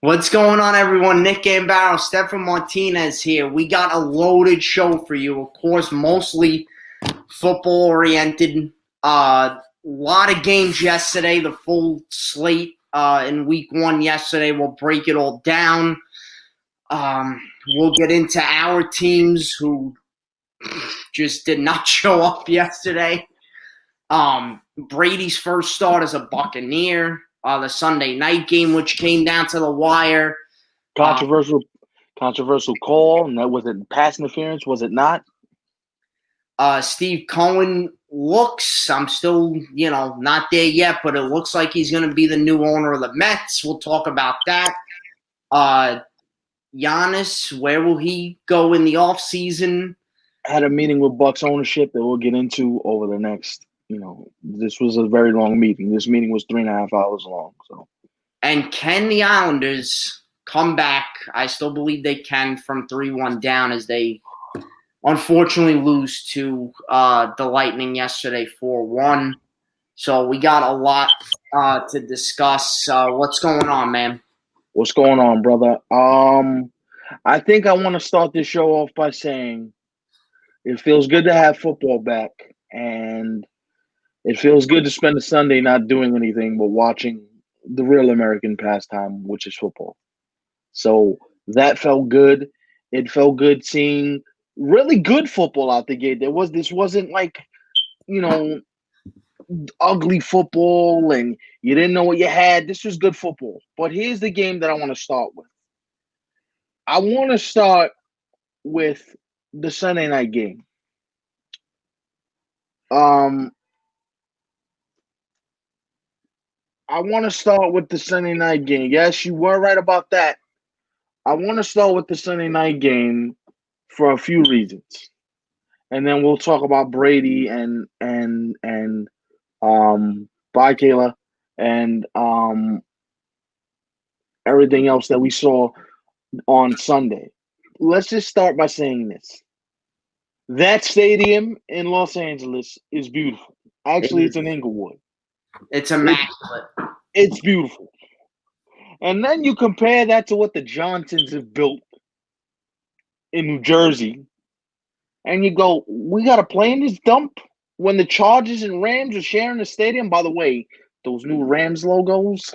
What's going on, everyone? Nick and Steph Martinez here. We got a loaded show for you. Of course, mostly football-oriented. Lot of games yesterday, the full slate in week one yesterday. We'll break it all down. We'll get into our teams who just did not show up yesterday. Brady's first start as a Buccaneer. The Sunday night game, which came down to the wire. Controversial call. And that was it. Pass interference, was it not? Steve Cohen looks, I'm still, not there yet, but it looks like he's going to be the new owner of the Mets. We'll talk about that. Giannis, where will he go in the offseason? I had a meeting with Bucks ownership that we'll get into over the next, this was a very long meeting. This meeting was 3.5 hours long. So, and can the Islanders come back? I still believe they can from 3-1 down as they unfortunately lose to the Lightning yesterday 4-1. So we got a lot to discuss. What's going on, man? What's going on, brother? I think I want to start this show off by saying it feels good to have football back, and it feels good to spend a Sunday not doing anything but watching the real American pastime, which is football. So that felt good. It felt good seeing really good football out the gate. This wasn't like, ugly football and you didn't know what you had. This was good football. But here's the game that I want to start with. I want to start with the Sunday night game. I want to start with the Sunday night game. Yes, you were right about that. I want to start with the Sunday night game for a few reasons. And then we'll talk about Brady and bye Kayla and everything else that we saw on Sunday. Let's just start by saying this. That stadium in Los Angeles is beautiful. Actually, it's in Inglewood. It's immaculate. It's beautiful. And then you compare that to what the Johnsons have built in New Jersey, and you go, we got to play in this dump when the Chargers and Rams are sharing the stadium. By the way, those new Rams logos.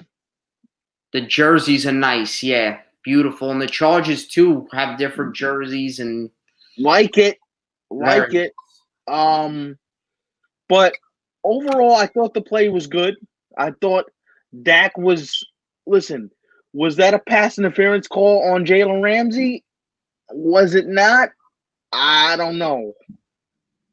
The jerseys are nice, yeah. Beautiful. And the Chargers, too, have different jerseys and like it. But overall, I thought the play was good. I thought Dak was that a pass interference call on Jalen Ramsey? Was it not? I don't know.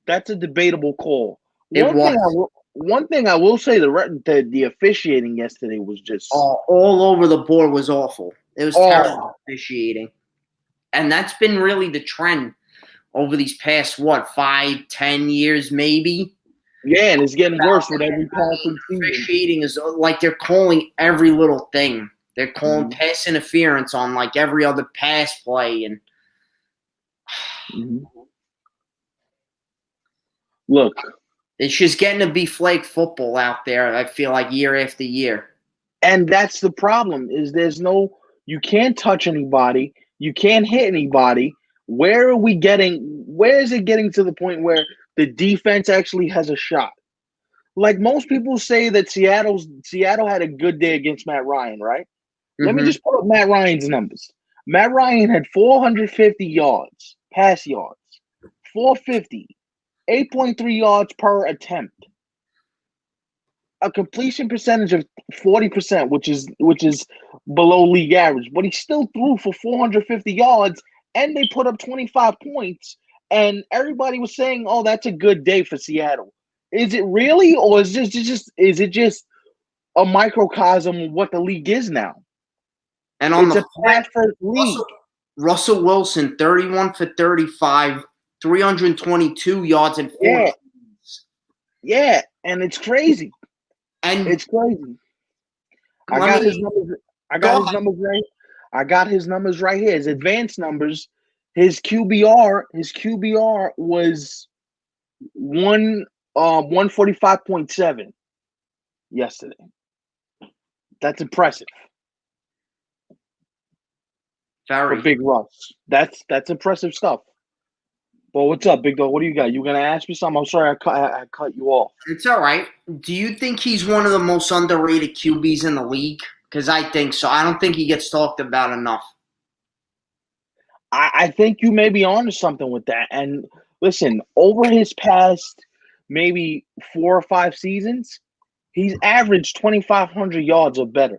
That's a debatable call. One thing I will say, the officiating yesterday was just all over the board was awful. It was terrible officiating. And that's been really the trend over these past, 5-10 years maybe? Yeah, and it's getting worse with every passing season. Officiating is like they're calling every little thing. They're calling pass interference on like every other pass play. And look, it's just getting to be flag football out there, I feel like, year after year. And that's the problem, is you can't touch anybody. You can't hit anybody. Where is it getting to the point where the defense actually has a shot? Like most people say that Seattle had a good day against Matt Ryan, right? Let me just pull up Matt Ryan's numbers. Matt Ryan had 450 yards, pass yards, 450, 8.3 yards per attempt, a completion percentage of 40%, which is below league average. But he still threw for 450 yards, and they put up 25 points. And everybody was saying, "Oh, that's a good day for Seattle." Is it really, or is it just a microcosm of what the league is now? And on the pass-first league, Russell Wilson, 31 for 35, 322 yards and 4 yards. Yeah, and it's crazy. And it's crazy. I got his numbers right. I got his numbers right here. His advanced numbers. His QBR was 145.7 yesterday. That's impressive. for Very. Big Russ. That's impressive stuff. But what's up, Big Dog? What do you got? You gonna ask me something? I'm sorry, I cut you off. It's all right. Do you think he's one of the most underrated QBs in the league? Because I think so. I don't think he gets talked about enough. I think you may be onto something with that. And listen, over his past maybe 4 or 5 seasons, he's averaged 2,500 yards or better.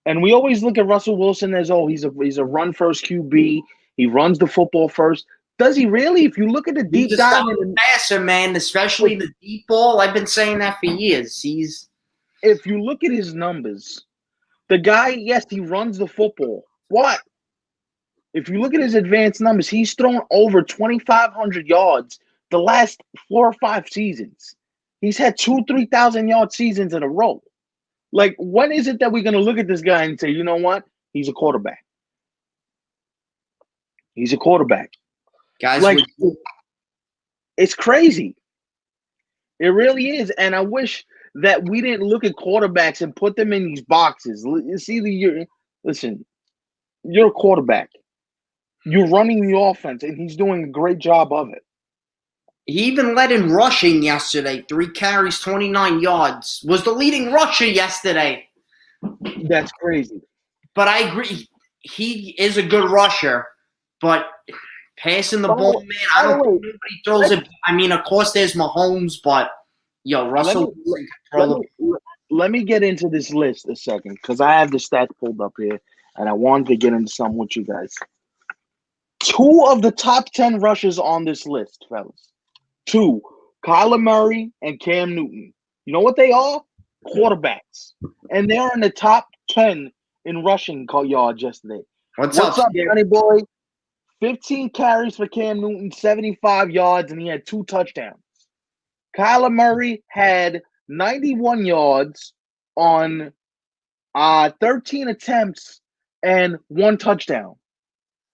And we always look at Russell Wilson as, oh, he's a run first QB. He runs the football first. Does he really? If you look at the He's deep a dive, solid passer, man, especially the deep ball. I've been saying that for years. if you look at his numbers, the guy, yes, he runs the football. What? If you look at his advanced numbers, he's thrown over 2,500 yards the last 4 or 5 seasons. He's had 3,000 yard seasons in a row. Like, when is it that we're going to look at this guy and say, you know what? He's a quarterback. He's a quarterback. Guys, Like, it's crazy. It really is. And I wish that we didn't look at quarterbacks and put them in these boxes. Listen, you're a quarterback. You're running the offense, and he's doing a great job of it. he even led in rushing yesterday. 3 carries, 29 yards. Was the leading rusher yesterday. That's crazy. But I agree. He is a good rusher. But passing the ball, man, I don't think nobody throws it. I mean, of course, there's Mahomes, but, Russell let me get into this list a second because I have the stats pulled up here, and I wanted to get into some with you guys. 2 of the top 10 rushers on this list, fellas. 2, Kyler Murray and Cam Newton. You know what they are? Quarterbacks. And they're in the top 10 in rushing yards yesterday. What's up, Johnny boy? 15 carries for Cam Newton, 75 yards, and he had 2 touchdowns. Kyler Murray had 91 yards on 13 attempts and 1 touchdown.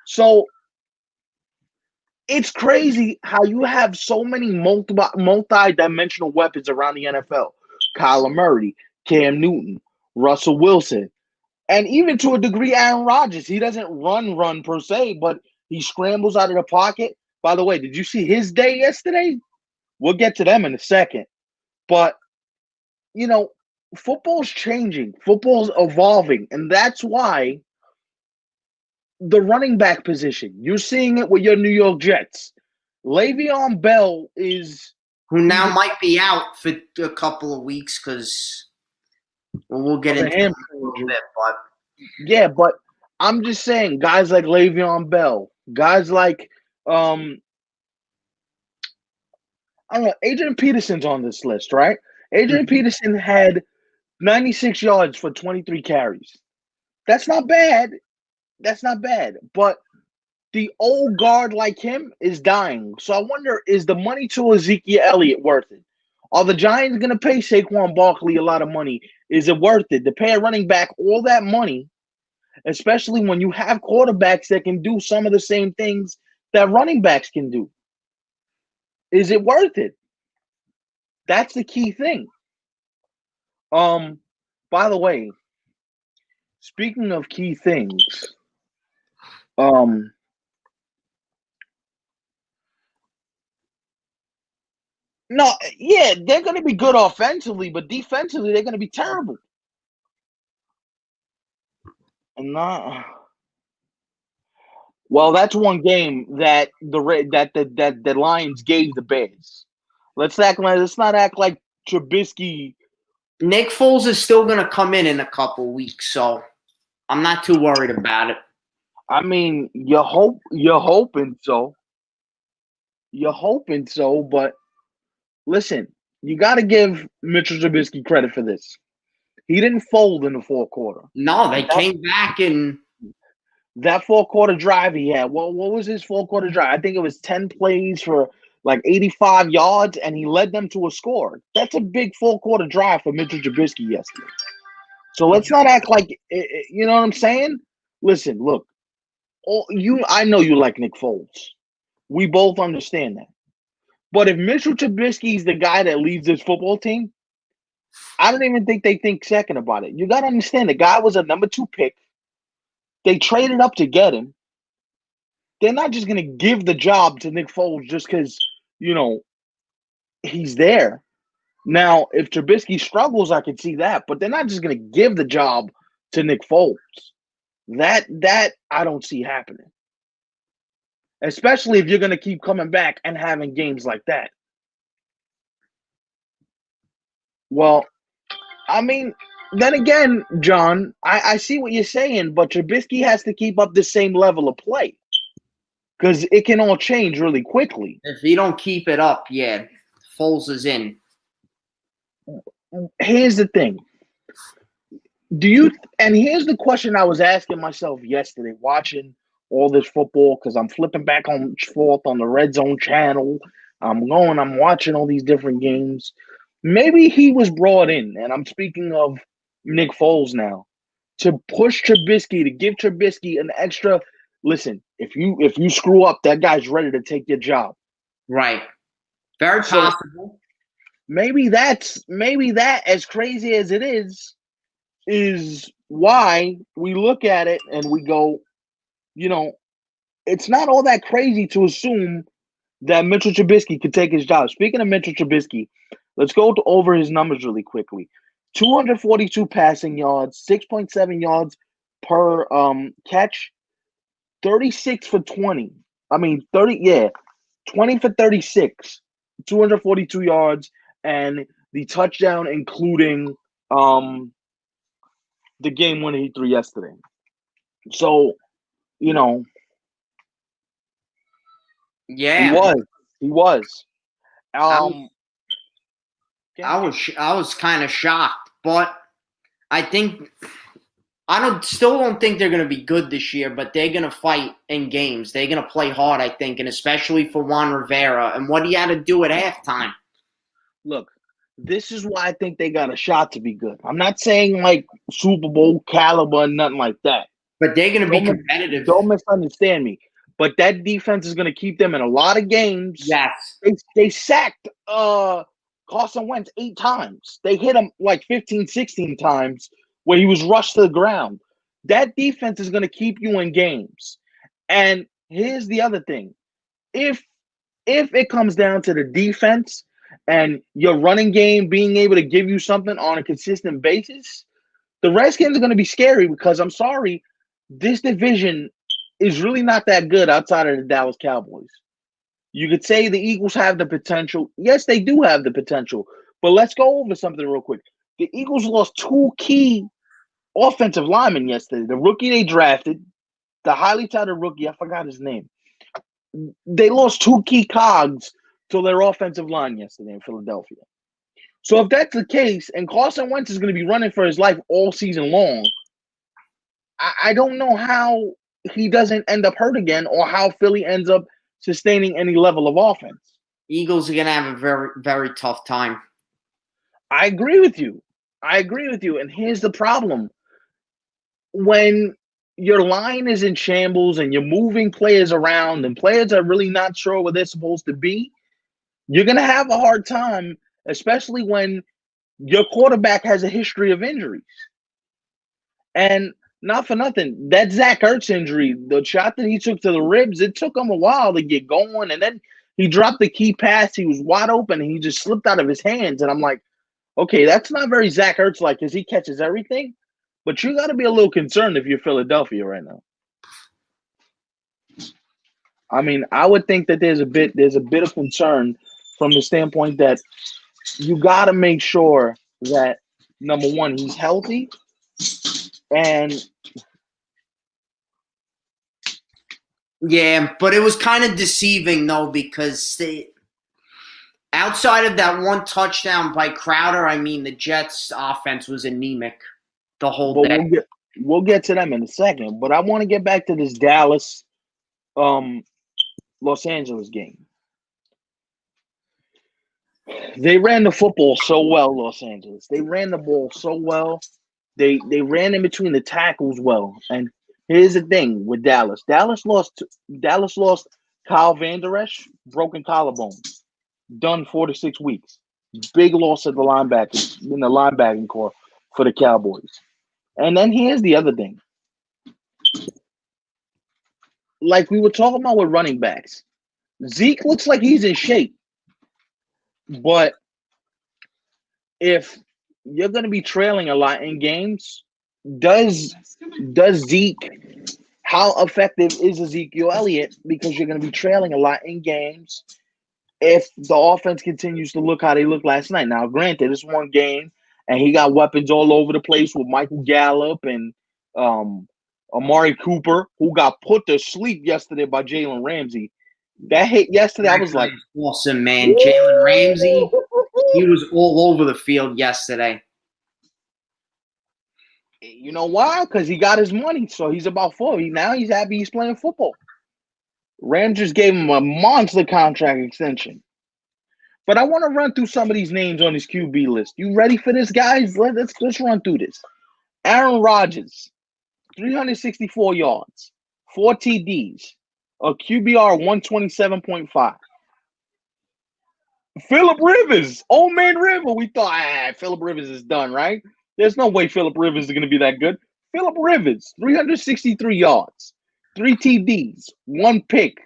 So it's crazy how you have so many multi-dimensional weapons around the NFL. Kyler Murray, Cam Newton, Russell Wilson, and even to a degree Aaron Rodgers. He doesn't run per se, but he scrambles out of the pocket. By the way, did you see his day yesterday? We'll get to them in a second. But, football's changing. Football's evolving. And that's why the running back position, you're seeing it with your New York Jets. Le'Veon Bell is... who now might be out for a couple of weeks because we'll get into it a little bit. But yeah, but I'm just saying, guys like Le'Veon Bell, guys like I don't know, Adrian Peterson's on this list, right? Adrian Peterson had 96 yards for 23 carries. That's not bad. But the old guard like him is dying. So I wonder, is the money to Ezekiel Elliott worth it? Are the Giants going to pay Saquon Barkley a lot of money? Is it worth it to pay a running back all that money, especially when you have quarterbacks that can do some of the same things that running backs can do? Is it worth it? That's the key thing. By the way, speaking of key things, no, yeah, they're going to be good offensively, but defensively, they're going to be terrible. Well, that's one game that the Lions gave the Bears. Let's not act like Trubisky. Nick Foles is still going to come in a couple weeks, so I'm not too worried about it. I mean, you're hoping so. But listen, you got to give Mitchell Trubisky credit for this. He didn't fold in the fourth quarter. No, they came back and that fourth quarter drive he had. What was his fourth quarter drive? I think it was 10 plays for like 85 yards, and he led them to a score. That's a big fourth quarter drive for Mitchell Trubisky yesterday. So let's not act like, you know what I'm saying? Listen, look, I know you like Nick Foles. We both understand that. But if Mitchell Trubisky is the guy that leads this football team, I don't even think they think second about it. You got to understand, the guy was a number 2 pick. They traded up to get him. They're not just going to give the job to Nick Foles just because, he's there. Now, if Trubisky struggles, I could see that, but they're not just going to give the job to Nick Foles. That I don't see happening. Especially if you're going to keep coming back and having games like that. Well, I mean, then again, John, I see what you're saying, but Trubisky has to keep up the same level of play because it can all change really quickly. If he don't keep it up, yeah, Foles is in. Here's the thing. And here's the question I was asking myself yesterday, watching all this football, because I'm flipping back and forth on the Red Zone channel. I'm watching all these different games. Maybe he was brought in, and I'm speaking of Nick Foles now, to push Trubisky, to give Trubisky an extra. Listen, if you screw up, that guy's ready to take your job. Right. Very possible. Maybe that, as crazy as it is why we look at it and we go, it's not all that crazy to assume that Mitchell Trubisky could take his job. Speaking of Mitchell Trubisky, let's go over his numbers really quickly. 242 passing yards, 6.7 yards per catch, 36 for 20. 20 for 36, 242 yards, and the touchdown including the game winner he threw yesterday. So, yeah, he was. I was kind of shocked, but I still don't think they're going to be good this year, but they're going to fight in games. They're going to play hard, I think, and especially for Juan Rivera and what he had to do at halftime. Look, this is why I think they got a shot to be good. I'm not saying like Super Bowl caliber, nothing like that. But they're going to be competitive. Don't misunderstand me. But that defense is going to keep them in a lot of games. Yes. They sacked Carson Wentz 8 times. They hit him like 15, 16 times where he was rushed to the ground. That defense is going to keep you in games. And here's the other thing. If it comes down to the defense and your running game being able to give you something on a consistent basis, the Redskins are going to be scary because I'm sorry, this division is really not that good outside of the Dallas Cowboys. You could say the Eagles have the potential. Yes, they do have the potential. But let's go over something real quick. The Eagles lost 2 key offensive linemen yesterday. The rookie they drafted, the highly touted rookie, I forgot his name. They lost 2 key cogs to their offensive line yesterday in Philadelphia. So if that's the case, and Carson Wentz is going to be running for his life all season long, I don't know how he doesn't end up hurt again or how Philly ends up sustaining any level of offense. Eagles are going to have a very, very tough time. I agree with you. And here's the problem. When your line is in shambles and you're moving players around and players are really not sure where they're supposed to be, you're going to have a hard time, especially when your quarterback has a history of injuries. And not for nothing, that Zach Ertz injury, the shot that he took to the ribs, it took him a while to get going. And then he dropped the key pass. He was wide open and he just slipped out of his hands. And I'm like, okay, that's not very Zach Ertz-like because he catches everything. But you got to be a little concerned if you're Philadelphia right now. I mean, I would think that there's a bit of concern from the standpoint that you got to make sure that, number one, he's healthy. And yeah, but it was kind of deceiving, though, because outside of that one touchdown by Crowder, I mean, the Jets' offense was anemic the whole day. We'll get to them in a second, but I want to get back to this Dallas, Los Angeles game. They ran the football so well, Los Angeles. They ran the ball so well. They ran in between the tackles well. And here's the thing with Dallas. Dallas lost Kyle Van Der Esch, broken collarbone, done 4 to 6 weeks. Big loss at the linebacking core for the Cowboys. And then here's the other thing. like we were talking about with running backs, Zeke looks like he's in shape, but if you're going to be trailing a lot in games, does Zeke? How effective is Ezekiel Elliott? Because you're going to be trailing a lot in games if the offense continues to look how they looked last night. Now, granted, it's one game, and he got weapons all over the place with Michael Gallup and Amari Cooper, who got put to sleep yesterday by Jalen Ramsey. That hit yesterday, I That was guy like, is awesome, man. Jalen Ramsey, he was all over the field yesterday. you know why? Because he got his money, so he's about full. Now he's happy he's playing football. Rams just gave him a monster contract extension. But I want to run through some of these names on this QB list. You ready for this, guys? Let's run through this. Aaron Rodgers, 364 yards, 4 TDs, a QBR 127.5. Phillip Rivers, old man River. We thought, Phillip Rivers is done, right? There's no way Phillip Rivers is going to be that good. Phillip Rivers, 363 yards, 3 TDs, 1 pick,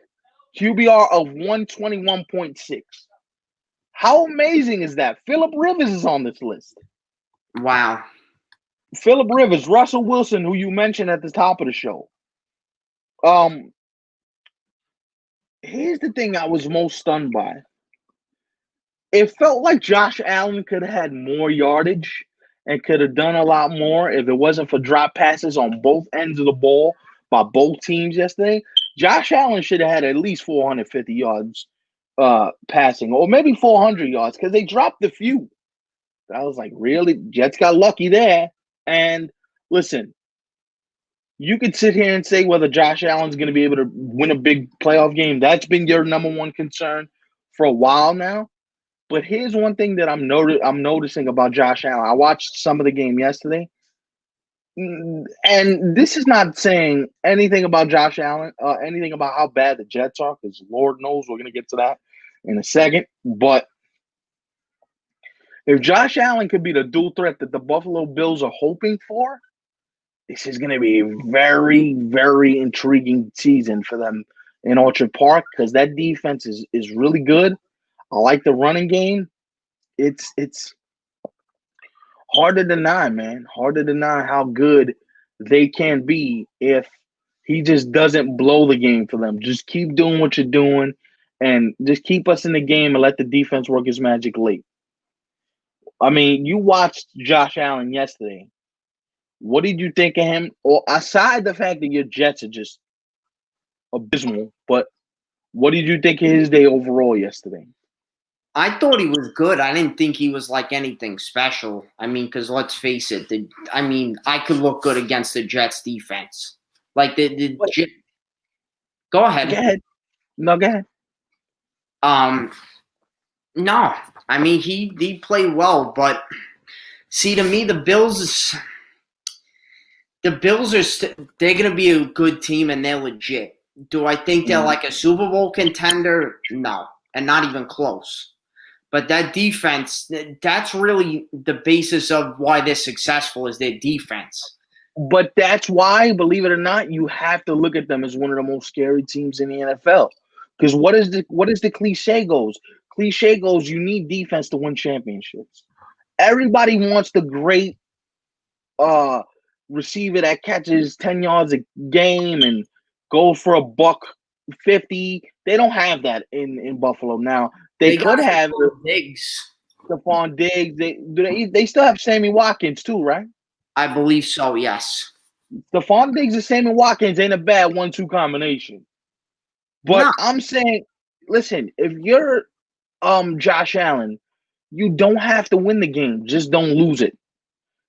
QBR of 121.6. How amazing is that? Phillip Rivers is on this list. Wow. Phillip Rivers, Russell Wilson, who you mentioned at the top of the show. Here's the thing I was most stunned by. It felt like Josh Allen could have had more yardage and could have done a lot more if it wasn't for drop passes on both ends of the ball by both teams yesterday. Josh Allen should have had at least 450 yards passing, or maybe 400 yards, because they dropped a few. I was like, really? Jets got lucky there. And listen, you could sit here and say whether Josh Allen's going to be able to win a big playoff game. That's been your number one concern for a while now. But here's one thing that I'm noticing about Josh Allen. I watched some of the game yesterday, and this is not saying anything about Josh Allen, anything about how bad the Jets are, because Lord knows we're going to get to that in a second. But if Josh Allen could be the dual threat that the Buffalo Bills are hoping for, this is going to be a very, very intriguing season for them in Orchard Park, because that defense is really good. I like the running game. It's hard to deny, man. Hard to deny how good they can be if he just doesn't blow the game for them. Just keep doing what you're doing and just keep us in the game and let the defense work its magic late. I mean, you watched Josh Allen yesterday. What did you think of him? Or aside the fact that your Jets are just abysmal, but what did you think of his day overall yesterday? I thought he was good. I didn't think he was like anything special. I mean, because let's face it. I could look good against the Jets defense. Like Go ahead. Go ahead. No, go ahead. No. I mean, he played well, but see, to me, the Bills are they're gonna be a good team and they're legit. Do I think they're like a Super Bowl contender? No, and not even close. But that defense, that's really the basis of why they're successful, is their defense. But that's why, believe it or not, you have to look at them as one of the most scary teams in the NFL. Because what is the cliche goes? Cliche goes, you need defense to win championships. Everybody wants the great receiver that catches 10 yards a game and goes for $150. They don't have that in Buffalo now. They could have Stephon Diggs. They still have Sammy Watkins too, right? I believe so, yes. Stephon Diggs and Sammy Watkins ain't a bad 1-2 combination. But no. I'm saying, listen, if you're Josh Allen, you don't have to win the game. Just don't lose it.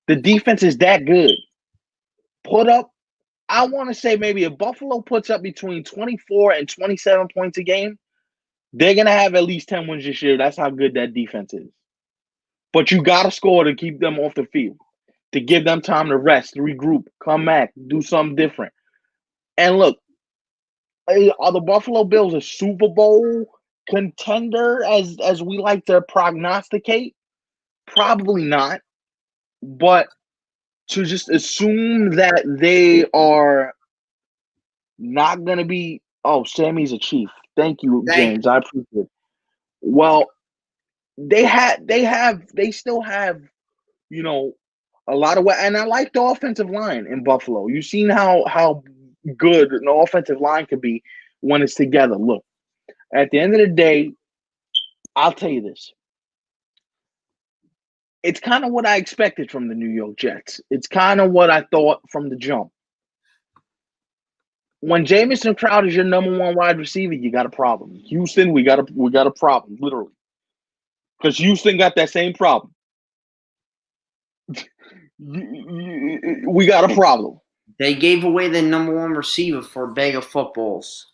The defense is that good. I want to say maybe if Buffalo puts up between 24 and 27 points a game, they're going to have at least 10 wins this year. That's how good that defense is. But you got to score to keep them off the field, to give them time to rest, regroup, come back, do something different. And look, are the Buffalo Bills a Super Bowl contender as we like to prognosticate? Probably not. But to just assume that they are Not gonna be. Oh, Sammy's a Chief. Thank you, Thank James. I appreciate it. Well, they still have, you know, a lot of and I like the offensive line in Buffalo. You've seen how good an offensive line could be when it's together. Look, at the end of the day, I'll tell you this. It's kind of what I expected from the New York Jets. It's kind of what I thought from the jump. When Jamison Crowder is your number one wide receiver, you got a problem. Houston, we got a problem, literally. Because Houston got that same problem. We got a problem. They gave away their number one receiver for a bag of footballs.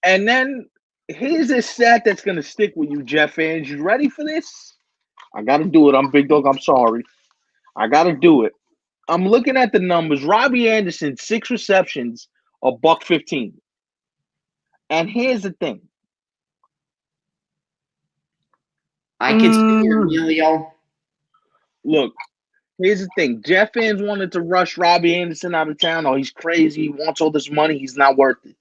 And then here's a stat that's going to stick with you, Jet fans. You ready for this? I got to do it. I'm Big Dog. I'm sorry. I got to do it. I'm looking at the numbers. Robbie Anderson, 6 receptions, $115. And here's the thing. I can see it, Emilio. Look, here's the thing. Jet fans wanted to rush Robbie Anderson out of town. Oh, he's crazy. He wants all this money. He's not worth it.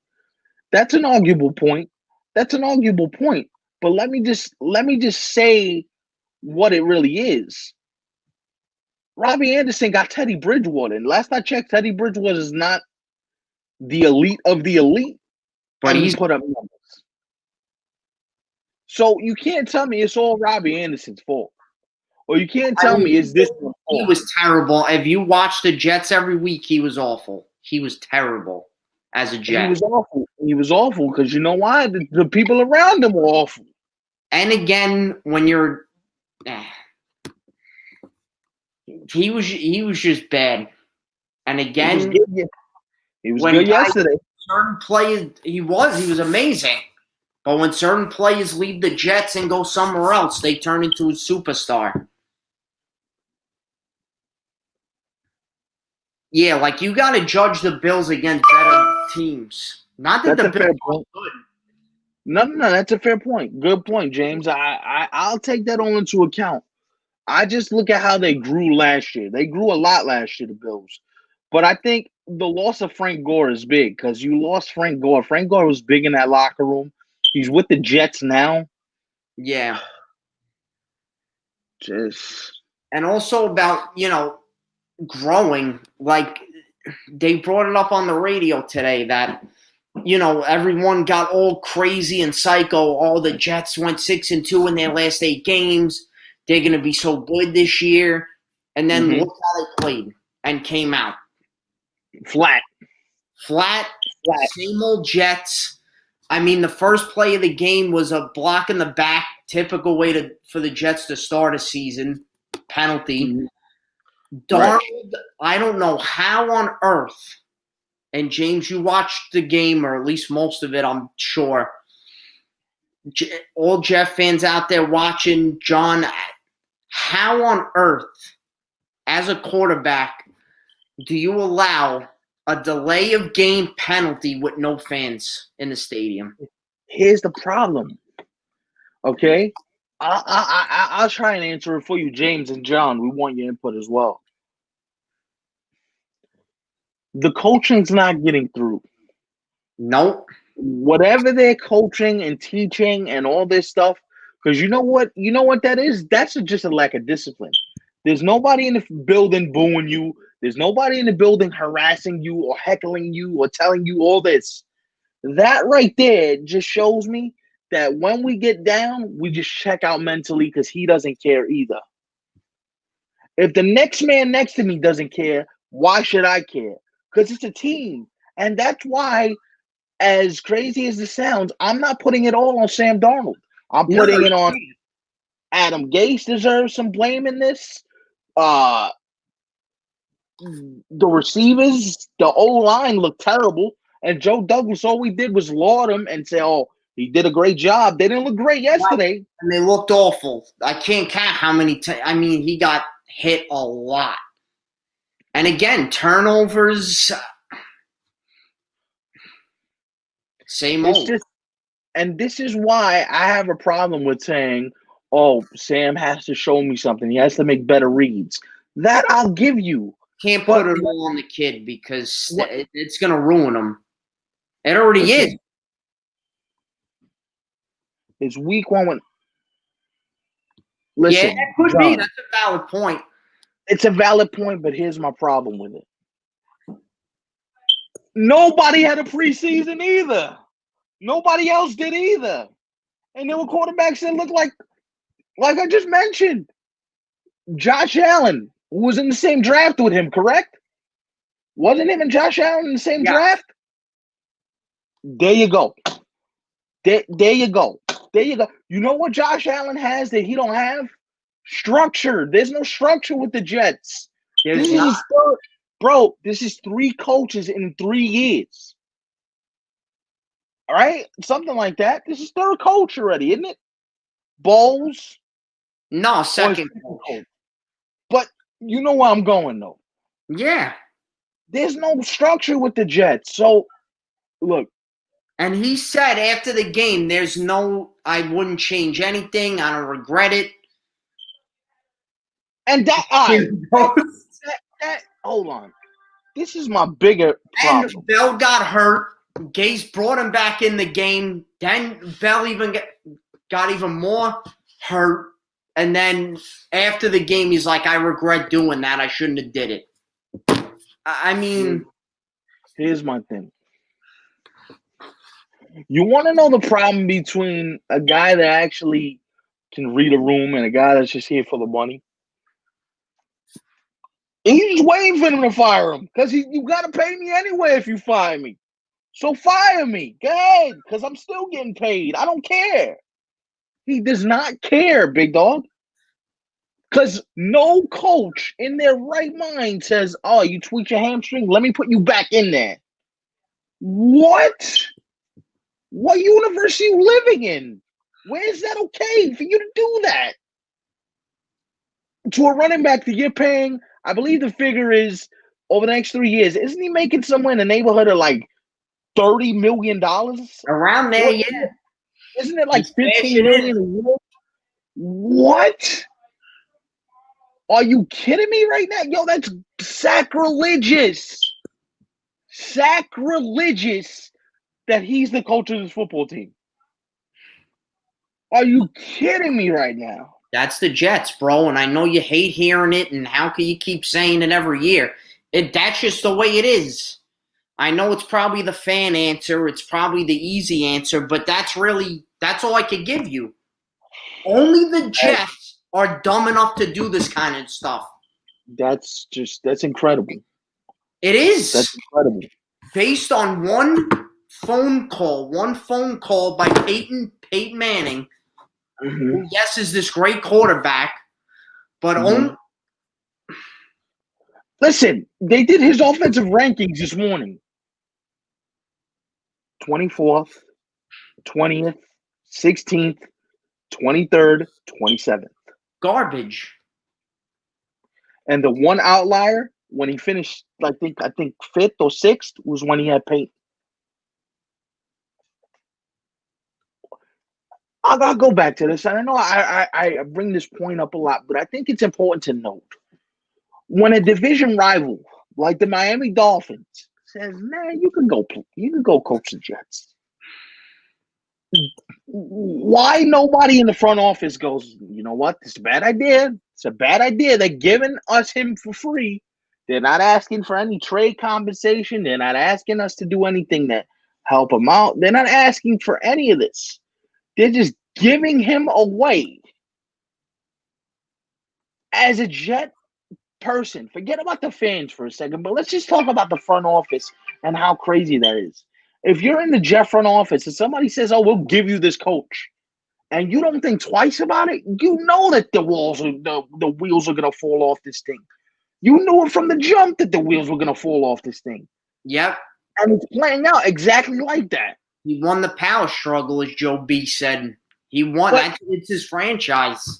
That's an arguable point. But let me just say what it really is. Robbie Anderson got Teddy Bridgewater. And last I checked, Teddy Bridgewater is not the elite of the elite. But he's put up numbers. So you can't tell me it's all Robbie Anderson's fault. Or you can't tell me it's this one's fault. He was terrible. If you watch the Jets every week, he was awful. He was terrible as a Jet. He was awful because you know why? The people around him were awful. And again, when you're he was just bad. And again, he was good yesterday. Certain players, he was amazing. But when certain players leave the Jets and go somewhere else, they turn into a superstar. Yeah, like you got to judge the Bills against better teams. Not that the Bills are good. No, that's a fair point. Good point, James. I'll take that all into account. I just look at how they grew last year. They grew a lot last year, the Bills. But I think the loss of Frank Gore is big because you lost Frank Gore. Frank Gore was big in that locker room. He's with the Jets now. Yeah. And also about, growing. Like, they brought it up on the radio today that, everyone got all crazy and psycho. All the Jets went 6-2 in their last 8 games. They're going to be so good this year. And then look how they played and came out. Flat. Same old Jets. I mean, the first play of the game was a block in the back, typical way for the Jets to start a season. Penalty. Darnold, I don't know how on earth, and James, you watched the game, or at least most of it, I'm sure. All Jeff fans out there watching, John, how on earth, as a quarterback, do you allow a delay of game penalty with no fans in the stadium? Here's the problem. Okay? I'll try and answer it for you, James and John. We want your input as well. The coaching's not getting through. Nope. Whatever they're coaching and teaching and all this stuff, because you know what that is? That's just a lack of discipline. There's nobody in the building booing you. There's nobody in the building harassing you or heckling you or telling you all this. That right there just shows me that when we get down, we just check out mentally because he doesn't care either. If the next man next to me doesn't care, why should I care? Because it's a team. And that's why, as crazy as this sounds, I'm not putting it all on Sam Darnold. I'm putting it on Adam Gase deserves some blame in this. The receivers, the O-line looked terrible. And Joe Douglas, all we did was laud him and say, oh, he did a great job. They didn't look great yesterday. And they looked awful. I can't count how many times. I mean, he got hit a lot. And again, turnovers, same old. And this is why I have a problem with saying, oh, Sam has to show me something. He has to make better reads. That I'll give you. Can't put it all on the kid because it's going to ruin him. It already is. It's week one when. Listen, Yeah, that could be. That's a valid point. It's a valid point, but here's my problem with it. Nobody had a preseason either. Nobody else did either. And there were quarterbacks that looked like I just mentioned. Josh Allen, who was in the same draft with him, correct? Wasn't him and Josh Allen in the same draft? There you go. There you go. There you go. You know what Josh Allen has that he don't have? Structure. There's no structure with the Jets. This is 3 coaches in 3 years. All right? Something like that. This is 3rd coach already, isn't it? Bowles? No, 2nd coach. But you know where I'm going, though. Yeah. There's no structure with the Jets. So, look. And he said after the game, I wouldn't change anything. I don't regret it. And hold on. This is my bigger problem. And Bell got hurt. Gase brought him back in the game. Then Bell even got even more hurt. And then after the game, he's like, I regret doing that. I shouldn't have did it. I mean. Here's my thing. You want to know the problem between a guy that actually can read a room and a guy that's just here for the money? He's just waiting for them to fire him because you got to pay me anyway if you fire me. So fire me. Go ahead, because I'm still getting paid. I don't care. He does not care, big dog. Because no coach in their right mind says, oh, you tweaked your hamstring? Let me put you back in there. What? What universe are you living in? Where is that okay for you to do that? To a running back that you're paying, I believe the figure is over the next 3 years, isn't he making somewhere in the neighborhood of like $30 million? Around there, yeah. Isn't it like $15 million a year? What? Are you kidding me right now? Yo, that's sacrilegious. Sacrilegious that he's the coach of this football team. Are you kidding me right now? That's the Jets, bro, and I know you hate hearing it, and how can you keep saying it every year? That's just the way it is. I know it's probably the fan answer, it's probably the easy answer, but that's all I could give you. Only the Jets are dumb enough to do this kind of stuff. That's incredible. It is. That's incredible. Based on one phone call by Peyton Manning, who, yes, is this great quarterback, but only. Listen, they did his offensive rankings this morning. 24th, 20th, 16th, 23rd, 27th. Garbage. And the one outlier when he finished, I think 5th or 6th was when he had Peyton. I gotta go back to this. And I know I bring this point up a lot, but I think it's important to note when a division rival like the Miami Dolphins says, "Man, you can go coach the Jets." Why nobody in the front office goes, you know what? This is a bad idea. It's a bad idea. They're giving us him for free. They're not asking for any trade compensation. They're not asking us to do anything to help him out. They're not asking for any of this. They're just giving him away. As a Jet person, forget about the fans for a second, but let's just talk about the front office and how crazy that is. If you're in the Jet front office and somebody says, "Oh, we'll give you this coach," and you don't think twice about it, you know that the wheels are going to fall off this thing. You knew it from the jump that the wheels were going to fall off this thing. Yep. And it's playing out exactly like that. He won the power struggle, as Joe B said. He won. It's his franchise.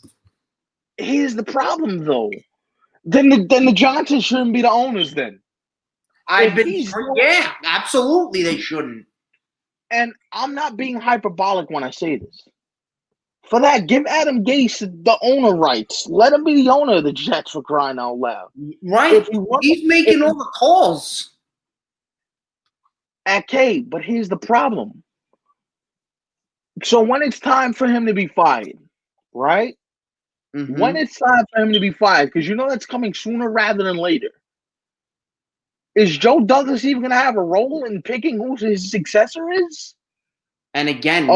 Here's the problem, though. Then the Johnsons shouldn't be the owners then. Yeah, absolutely they shouldn't. And I'm not being hyperbolic when I say this. For that, give Adam Gase the owner rights. Let him be the owner of the Jets, for crying out loud. Right. He's making all the calls. at K. But here's the problem. So when it's time for him to be fired, right? When it's time for him to be fired, because you know that's coming sooner rather than later. Is Joe Douglas even going to have a role in picking who his successor is? And again,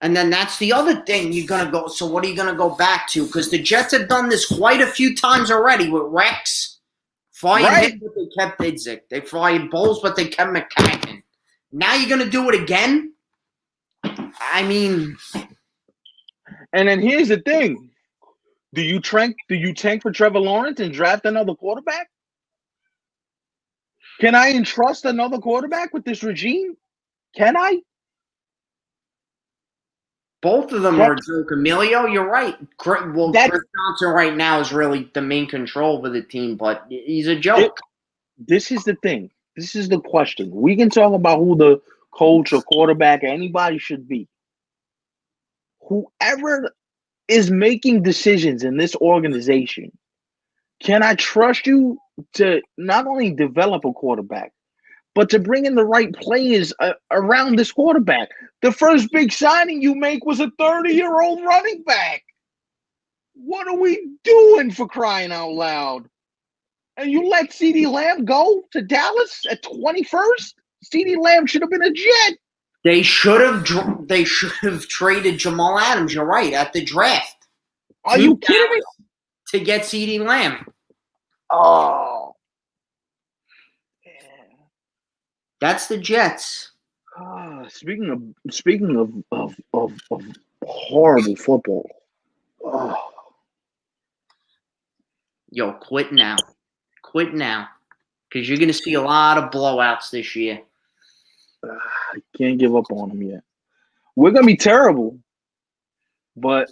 and then that's the other thing you're going to go. So what are you going to go back to? Because the Jets have done this quite a few times already with Rex. Fired him, but they kept Idzik. They fired Bowles, but they kept McCagnon. Now you're going to do it again? I mean. And then here's the thing. Do you tank for Trevor Lawrence and draft another quarterback? Can I entrust another quarterback with this regime? Can I? Both of them are a joke. Emilio, you're right. Well, Chris Johnson right now is really the main control of the team, but he's a joke. This is the thing. This is the question. We can talk about who the coach or quarterback or anybody should be. Whoever is making decisions in this organization, can I trust you to not only develop a quarterback, but to bring in the right players around this quarterback? The first big signing you make was a 30-year-old running back. What are we doing, for crying out loud? And you let CeeDee Lamb go to Dallas at 21st? CeeDee Lamb should have been a Jet. They should have traded Jamal Adams, you're right, at the draft. Are you kidding me? To get CeeDee Lamb. Oh. Yeah. That's the Jets. Speaking of horrible football. Oh. Yo, quit now. Quit now. Because you're going to see a lot of blowouts this year. I can't give up on them yet. We're going to be terrible. But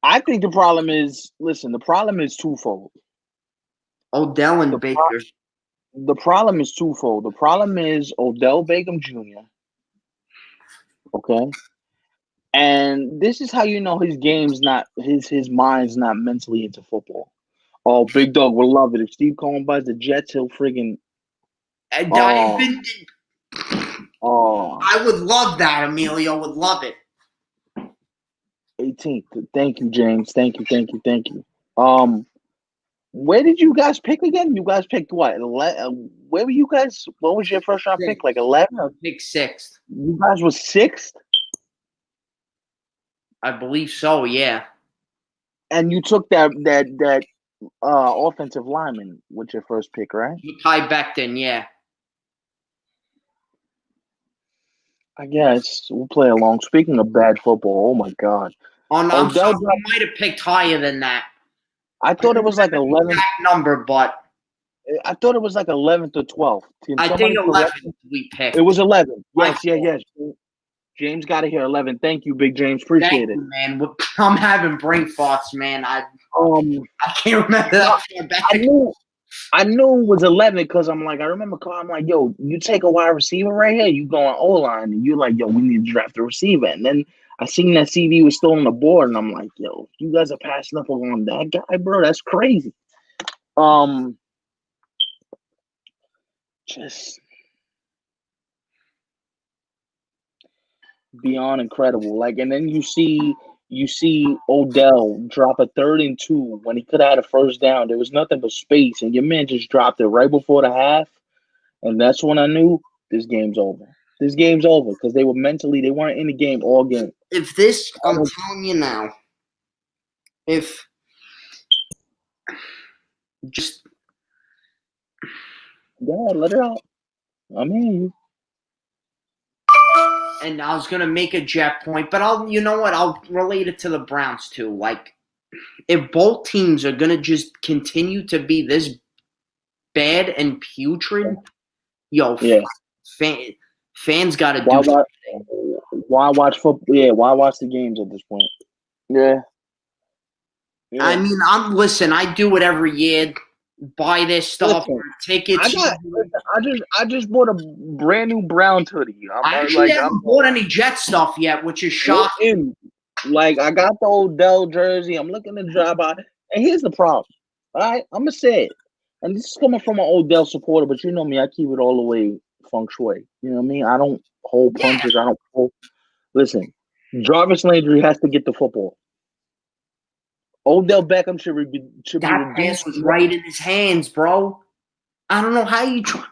I think the problem is, the problem is twofold. Odell and Baker. The problem is twofold. The problem is Odell Beckham Jr. Okay? And this is how you know his mind's not mentally into football. Oh, Big Dog will love it. If Steve Cohen buys the Jets, he'll friggin' I would love that. Emilio would love it. 18th. Thank you, James. Thank you. Where did you guys pick again? You guys picked what? Where were you guys? What was your first round pick? Like 11? I picked 6th. You guys were 6th? I believe so, yeah. And you took that offensive lineman with your first pick, right? Ty Becton, yeah. I guess we'll play along. Speaking of bad football, oh my God. I'm sorry, we might have picked higher than that. I thought it was like 11th number, but I thought it was like 11th or 12th. I think 11th we picked. It was 11. Yes. James got it here 11. Thank you, Big James. Appreciate it, man. I'm having brain farts, man. I can't remember that. I knew it was 11 because I remember calling. I'm like, yo, you take a wide receiver right here, you go on O-line, and you're like, yo, we need to draft a receiver. And then I seen that CD was still on the board, and I'm like, yo, you guys are passing up on that guy, bro. That's crazy. Just beyond incredible. And then you see Odell drop a 3rd and 2 when he could have had a first down. There was nothing but space, and your man just dropped it right before the half. And that's when I knew this game's over. This game's over because they weren't in the game all game. I'm telling you now, let it out. I'm hearing you. And I was gonna make a Jet point, but I'll relate it to the Browns too. If both teams are gonna just continue to be this bad and putrid, fans got to do something. Why watch football? Yeah, why watch the games at this point? Yeah. I mean, I do it every year. Buy this stuff, tickets. I just bought a brand new Browns hoodie. I haven't bought any Jet stuff yet, which is shocking. I got the Odell jersey. I'm looking to drop out. And here's the problem. All right, I'm gonna say it. And this is coming from an Odell supporter, but you know me, I keep it all the way feng shui. You know what I mean? I don't hold Yeah, punches. I don't pull. Listen, Jarvis Landry has to get the football. Odell Beckham should be that reduced. pass was right in his hands, bro. I don't know how you try.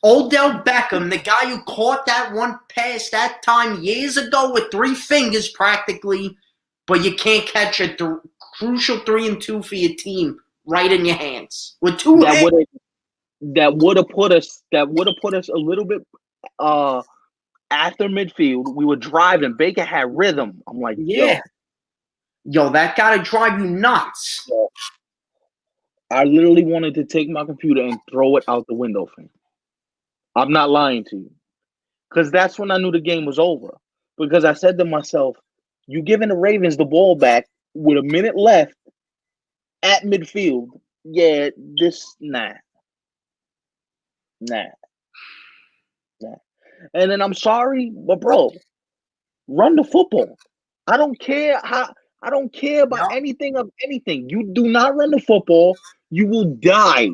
Odell Beckham, the guy who caught that one pass that time years ago with 3 fingers practically, but you can't catch a crucial 3 and 2 for your team right in your hands with 2 That hands. would have put us a little bit after midfield. We were driving. Baker had rhythm. I'm like, Yeah. Yo, that gotta drive you nuts. I literally wanted to take my computer and throw it out the window, fam. I'm not lying to you. Because that's when I knew the game was over. Because I said to myself, you giving the Ravens the ball back with a minute left at midfield. Yeah, nah. And then I'm sorry, but bro, run the football. I don't care about Yep. anything of anything. You do not run the football, you will die.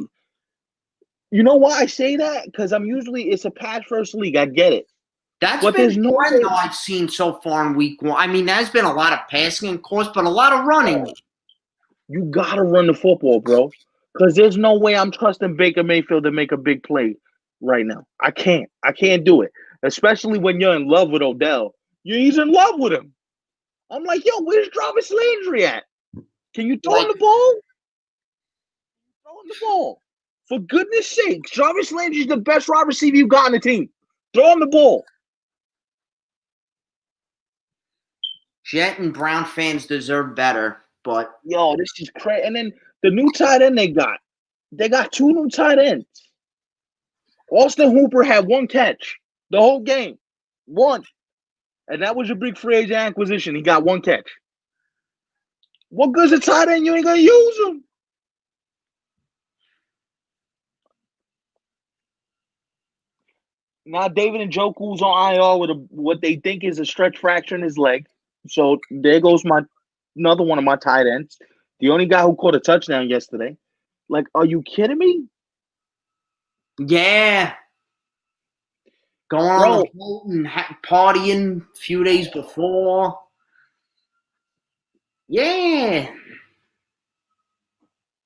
You know why I say that? Because it's a pass first league. I get it. That's But been there's the no trend, way. though, I've seen so far in week 1. I mean, there's been a lot of passing, of course, but a lot of running. You gotta run the football, bro. Because there's no way I'm trusting Baker Mayfield to make a big play right now. I can't. I can't do it. Especially when you're in love with Odell. He's in love with him. I'm like, yo, where's Jarvis Landry at? Can you throw him Like, the ball? Throw him the ball. For goodness sake, Jarvis Landry's the best wide receiver you got on the team. Throw him the ball. Jet and Brown fans deserve better, but Yo, this is crazy. And then the new tight end they got 2 new tight ends. Austin Hooper had 1 catch the whole game. 1. And that was your big free agent acquisition. He got 1 catch. What good's a tight end? You ain't gonna use him. Now David Njoku's on IR with what they think is a stretch fracture in his leg. So there goes another one of my tight ends. The only guy who caught a touchdown yesterday. Like, are you kidding me? yeah. Going on the boat and partying a few days before. Yeah.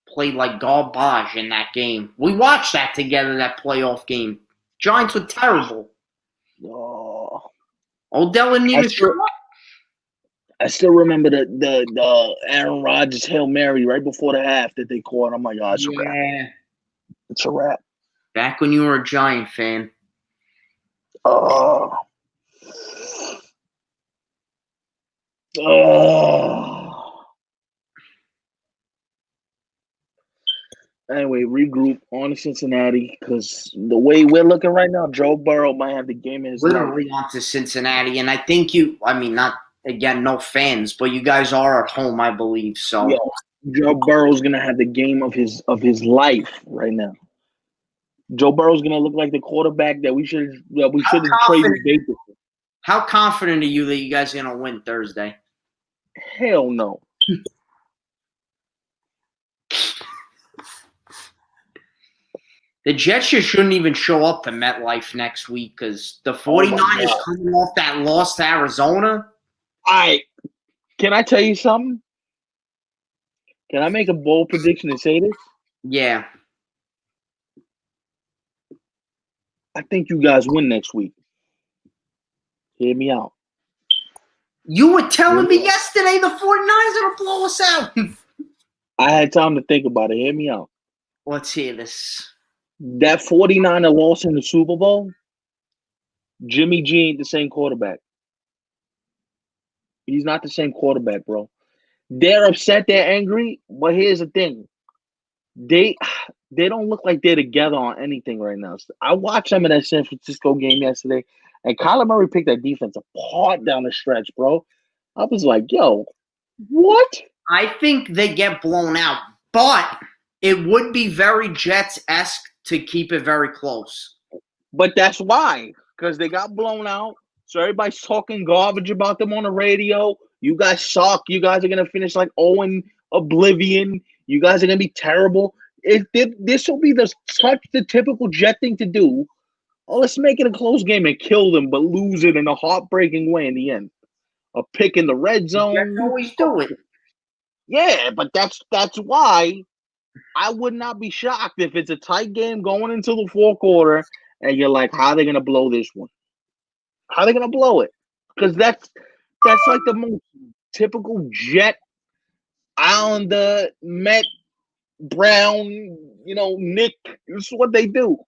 Played like garbage in that game. We watched that together, that playoff game. Giants were terrible. Oh, Odell didn't even show up. I still remember the Aaron Rodgers Hail Mary right before the half that they caught. I'm like, oh, it's a wrap. It's a wrap. Back when you were a Giant fan. Oh. Anyway, regroup on to Cincinnati because the way we're looking right now, Joe Burrow might have the game in his life. Literally on to Cincinnati. And I think not, again, no fans, but you guys are at home, I believe. So Yo, Joe Burrow's going to have the game of his life right now. Joe Burrow's going to look like the quarterback that we should have traded Baker for. How confident are you that you guys are going to win Thursday? Hell no. The Jets just shouldn't even show up to MetLife next week because the 49ers coming off that loss to Arizona. Can I tell you something? Can I make a bold prediction and say this? Yeah. I think you guys win next week. Hear me out. You were telling me yesterday the 49ers are going to blow us out. I had time to think about it. Hear me out. Let's hear this. That 49er loss in the Super Bowl, Jimmy G ain't the same quarterback. He's not the same quarterback, bro. They're upset, they're angry, but here's the thing. They don't look like they're together on anything right now. I watched some of that San Francisco game yesterday, and Kyler Murray picked that defense apart down the stretch, bro. I was like, yo, what? I think they get blown out, but it would be very Jets-esque to keep it very close. But that's why, because they got blown out. So everybody's talking garbage about them on the radio. You guys suck. You guys are going to finish like Owen Oblivion. You guys are going to be terrible. This will be the typical Jet thing to do Oh, let's make it a close game and kill them, but lose it in a heartbreaking way in the end. A pick in the red The Jets zone. always do it. Yeah, but that's why I would not be shocked if it's a tight game going into the fourth quarter and you're like, how are they gonna blow this one? How are they gonna blow it? Because that's like the most typical Jet Islander Met Brown, Nick. This is what they do.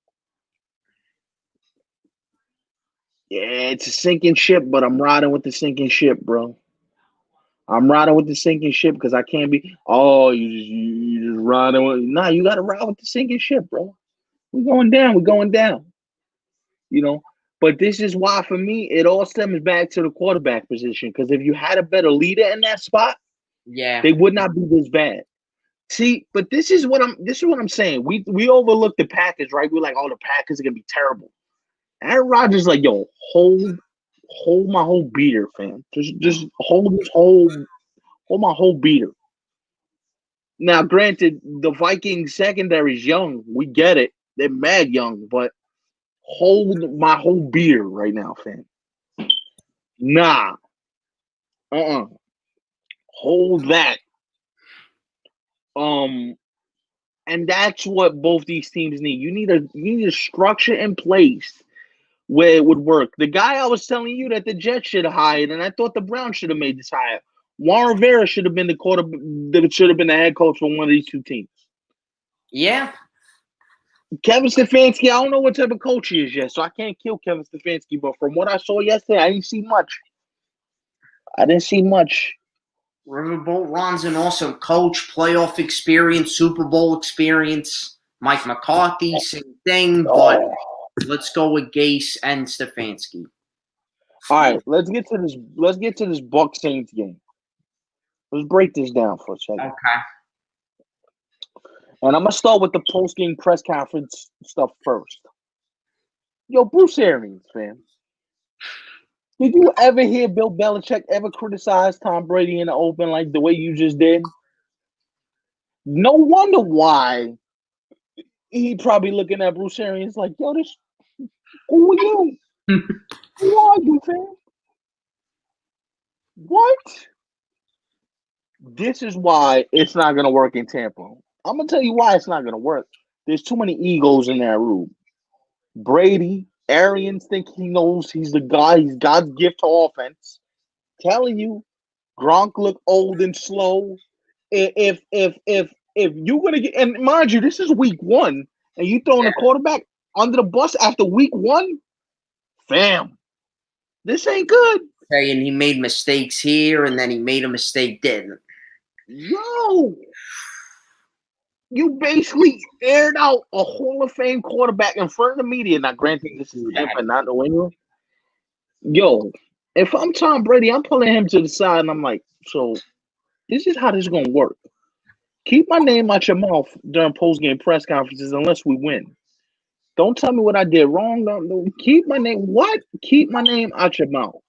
Yeah, it's a sinking ship, but I'm riding with the sinking ship, bro. I'm riding with the sinking ship because I can't be. Oh, you just riding with. Nah, you got to ride with the sinking ship, bro. We're going down. We're going down. You know. But this is why, for me, it all stems back to the quarterback position. Because if you had a better leader in that spot, Yeah. they would not be this bad. See, but this is what I'm saying. We overlook the Packers, right? We're like, oh, the Packers are gonna be terrible. Aaron Rodgers, like, yo, hold my whole beater, fam. Just hold my whole beater. Now, granted, the Vikings secondary is young. We get it. They're mad young, but hold my whole beer right now, fam. Nah. Hold that. And that's what both these teams need. You need a structure in place where it would work. The guy I was telling you that the Jets should have hired, and I thought the Browns should have made this hire. Warren Rivera should have been the head coach for one of these two teams. Yeah. Kevin Stefanski, I don't know what type of coach he is yet, so I can't kill Kevin Stefanski. But from what I saw yesterday, I didn't see much. Riverboat Ron's an awesome coach, playoff experience, Super Bowl experience. Mike McCarthy, same thing, but let's go with Gase and Stefanski. All right, let's get to this. Let's get to this Buck Saints game. Let's break this down for a second. Okay. And I'm gonna start with the post-game press conference stuff first. Yo, Bruce Arians, fam. Did you ever hear Bill Belichick ever criticize Tom Brady in the open like the way you just did? No wonder why he probably looking at Bruce Arians like, yo, who are you? Who are you, fam? What? This is why it's not gonna work in Tampa. I'm gonna tell you why it's not gonna work. There's too many egos in that room. Brady, Arians think he knows he's the guy. He's God's gift to offense. Telling you, Gronk look old and slow. If you're gonna get, and mind you, this is week one, and you throwing a quarterback under the bus after week one, fam, this ain't good. Saying he made mistakes here, and then he made a mistake then. Yo, you basically aired out a Hall of Fame quarterback in front of the media. Now, granted, this is Tampa, not New England. Yo, if I'm Tom Brady, I'm pulling him to the side, and I'm like, so this is how this is gonna work. Keep my name out your mouth during post-game press conferences unless we win. Don't tell me what I did wrong. Don't keep my name. What? Keep my name out your mouth.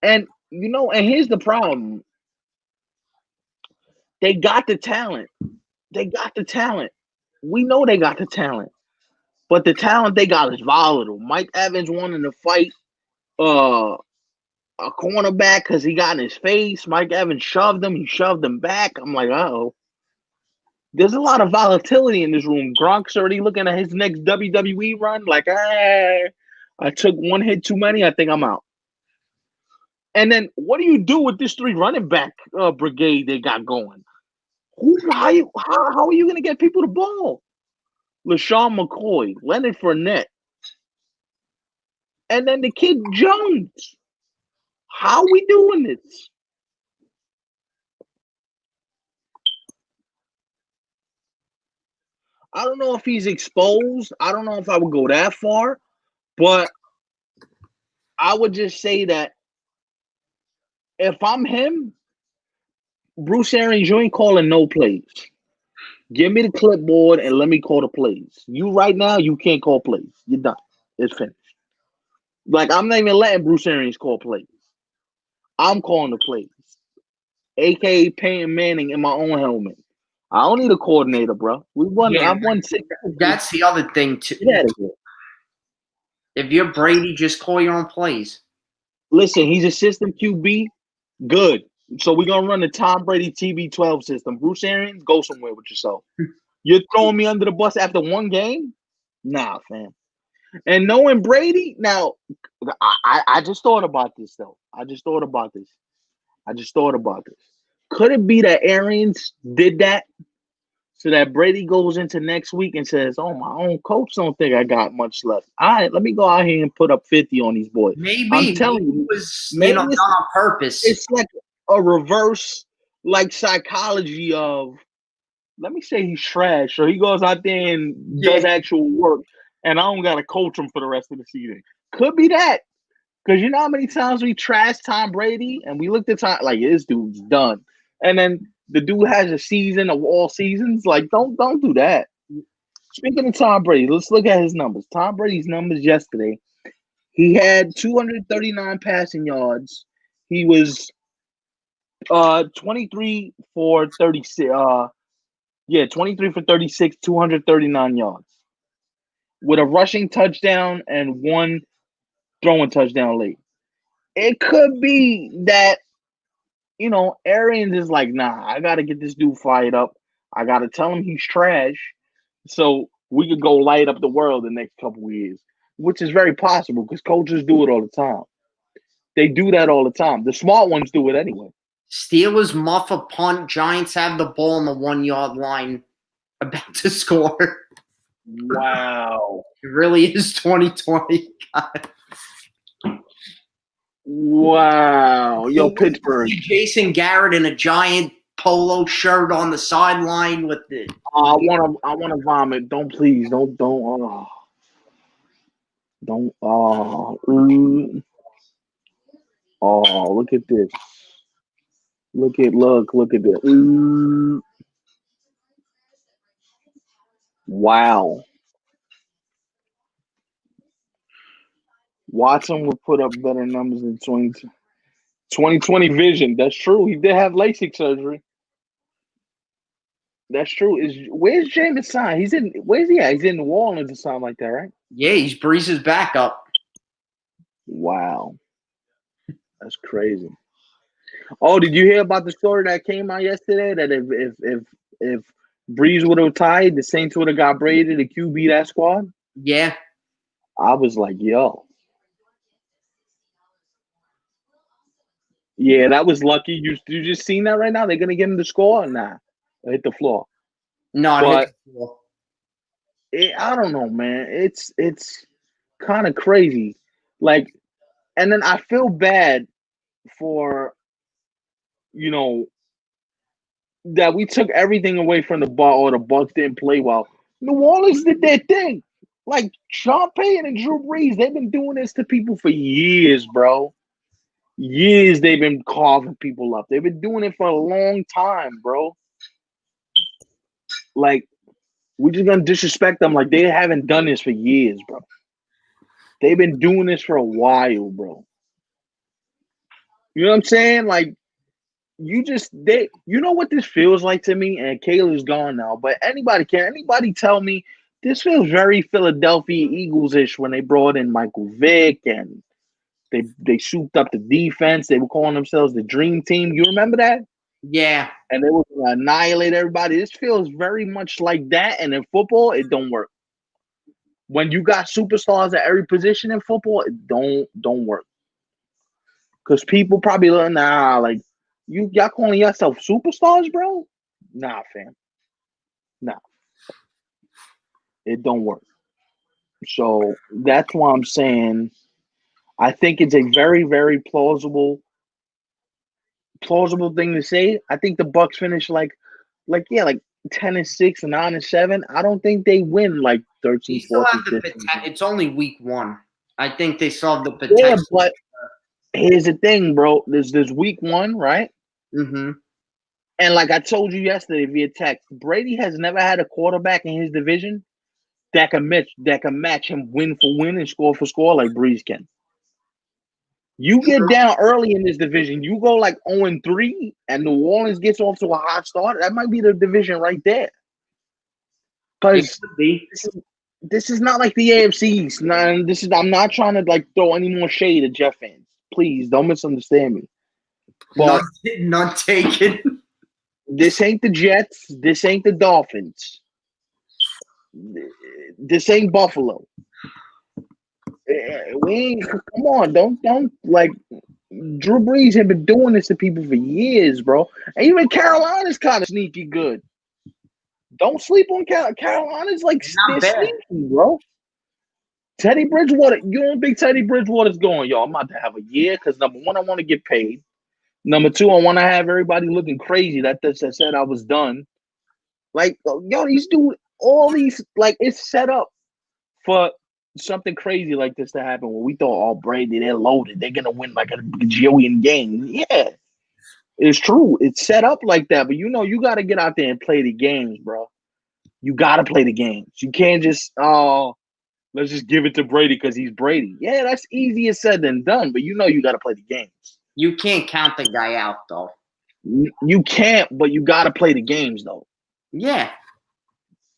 And and here's the problem. They got the talent. They got the talent. We know they got the talent. But the talent they got is volatile. Mike Evans wanted to fight a cornerback because he got in his face. Mike Evans shoved him. He shoved him back. I'm like, uh-oh. There's a lot of volatility in this room. Gronk's already looking at his next WWE run. Like, I took one hit too many. I think I'm out. And then what do you do with this three running back brigade they got going? How are you going to get people the ball? LaShawn McCoy, Leonard Fournette, and then the kid Jones. How are we doing this? I don't know if he's exposed. I don't know if I would go that far, but I would just say that if I'm him, Bruce Arians, you ain't calling no plays. Give me the clipboard and let me call the plays. You right now, you can't call plays. You're done. It's finished. Like, I'm not even letting Bruce Arians call plays. I'm calling the plays. AKA Peyton Manning in my own helmet. I don't need a coordinator, bro. We won. Yeah, I've won 6. that's the other thing too. Get out of here. If you're Brady, just call your own plays. Listen, he's a system QB. Good. So we're gonna run the Tom Brady TB12 system. Bruce Arians, go somewhere with yourself. You're throwing me under the bus after one game? Nah, fam. And knowing Brady, now I just thought about this though. I just thought about this. Could it be that Arians did that so that Brady goes into next week and says, "Oh, my own coach don't think I got much left. All right, let me go out here and put up 50 on these boys." I'm telling Maybe it you, was maybe done on purpose. it's like a reverse, like psychology of, let me say he's trash, so he goes out there and does actual work, and I don't gotta coach him for the rest of the season. Could be that. Because you know how many times we trashed Tom Brady and we looked at Tom like this dude's done. And then the dude has a season of all seasons. Like, don't do that. Speaking of Tom Brady, let's look at his numbers. Tom Brady's numbers yesterday. He had 239 passing yards. He was 23 for 36. 23 for 36, 239 yards. With a rushing touchdown and one throwing touchdown late. It could be that, Arians is like, nah, I got to get this dude fired up. I got to tell him he's trash so we could go light up the world the next couple of years, which is very possible because coaches do it all the time. They do that all the time. The smart ones do it anyway. Steelers muff a punt. Giants have the ball on the 1 yard line, about to score. Wow. It really is 2020. Wow. Yo, Pittsburgh. Jason Garrett in a giant polo shirt on the sideline with the. I wanna vomit. Don't. Oh, look at this. Look at this. Wow. Watson would put up better numbers in 2020 vision. That's true. He did have LASIK surgery. That's true. Where's Jameis sign? Where's he at? He's in New Orleans or something like that, right? Yeah, he's Breeze's backup. Wow. That's crazy. Oh, did you hear about the story that came out yesterday that if Breeze would have tied, the Saints would have got Brady to QB that squad? Yeah. I was like, yo. Yeah, that was lucky. You just seen that right now? They're gonna get him to score or nah? Hit the floor. No, But I don't know, man. It's kind of crazy. Like, and then I feel bad for, that we took everything away from the Bucs, or the Bucs didn't play well. New Orleans did their thing. Like Sean Payton and Drew Brees, they've been doing this to people for years, bro. Years they've been carving people up. They've been doing it for a long time, bro. Like, we're just gonna disrespect them like they haven't done this for years, bro. They've been doing this for a while, bro. You know what I'm saying? Like, you know what this feels like to me? And Kayla's gone now, but anybody tell me this feels very Philadelphia Eagles-ish when they brought in Michael Vick and they souped up the defense. They were calling themselves the Dream Team. You remember that? Yeah. And they were gonna annihilate everybody. This feels very much like that. And in football, it don't work. When you got superstars at every position in football, it don't work. Because people probably learn, nah, like, y'all calling yourself superstars, bro? Nah, fam. Nah. It don't work. So that's why I'm saying I think it's a very, very plausible thing to say. I think the Bucs finish like 10-6 and 9-7. I don't think they win like 13, They still 14, have the 15. potential. It's only week 1. I think they still have the potential. Yeah, but here's the thing, bro. There's week 1, right? Mm-hmm. And like I told you yesterday via text, Brady has never had a quarterback in his division that can match him win for win and score for score like Breeze can. You get down early in this division. You go like 0-3, and New Orleans gets off to a hot start. That might be the division right there. It Because could be. this is not like the AFC East. Nah, this is. I'm not trying to like throw any more shade at Jeff fans. Please don't misunderstand me. But None taken. this ain't the Jets. This ain't the Dolphins. This ain't Buffalo. We ain't. Come on, don't like. Drew Brees have been doing this to people for years, bro. And even Carolina's kind of sneaky good. Don't sleep on Carolina's like they're sneaky, bro. Teddy Bridgewater, you don't think Teddy Bridgewater's going, yo, I'm about to have a year because number one, I want to get paid. Number two, I want to have everybody looking crazy that said I was done. Like, yo, these dudes, all these, like, it's set up for something crazy like this to happen where we thought, oh, Brady, they're loaded. They're going to win like a bajillion games. Yeah, it's true. It's set up like that. But, you got to get out there and play the games, bro. You got to play the games. You can't just, let's just give it to Brady because he's Brady. Yeah, that's easier said than done, but you got to play the games. You can't count the guy out, though. You can't, but you got to play the games, though. Yeah.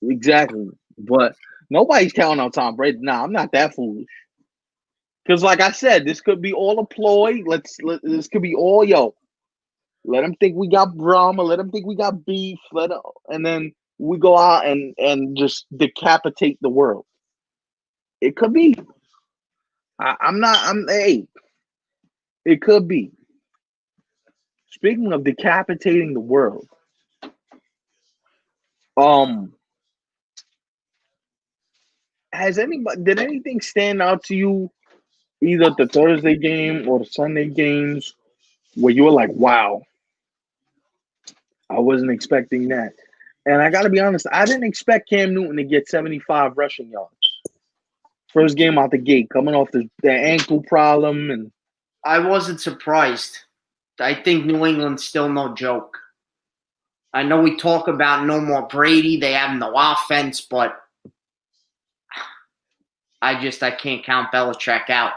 Exactly. But nobody's counting on Tom Brady. Nah, I'm not that foolish. Because, like I said, this could be all a ploy. This could be all, let them think we got drama. Let them think we got beef. And then we go out and just decapitate the world. It could be. Hey, it could be. Speaking of decapitating the world, did anything stand out to you, either the Thursday game or the Sunday games, where you were like, wow, I wasn't expecting that? And I got to be honest, I didn't expect Cam Newton to get 75 rushing yards. First game out the gate, coming off the ankle problem. And I wasn't surprised. I think New England's still no joke. I know we talk about no more Brady. They have no offense, but I can't count Belichick out.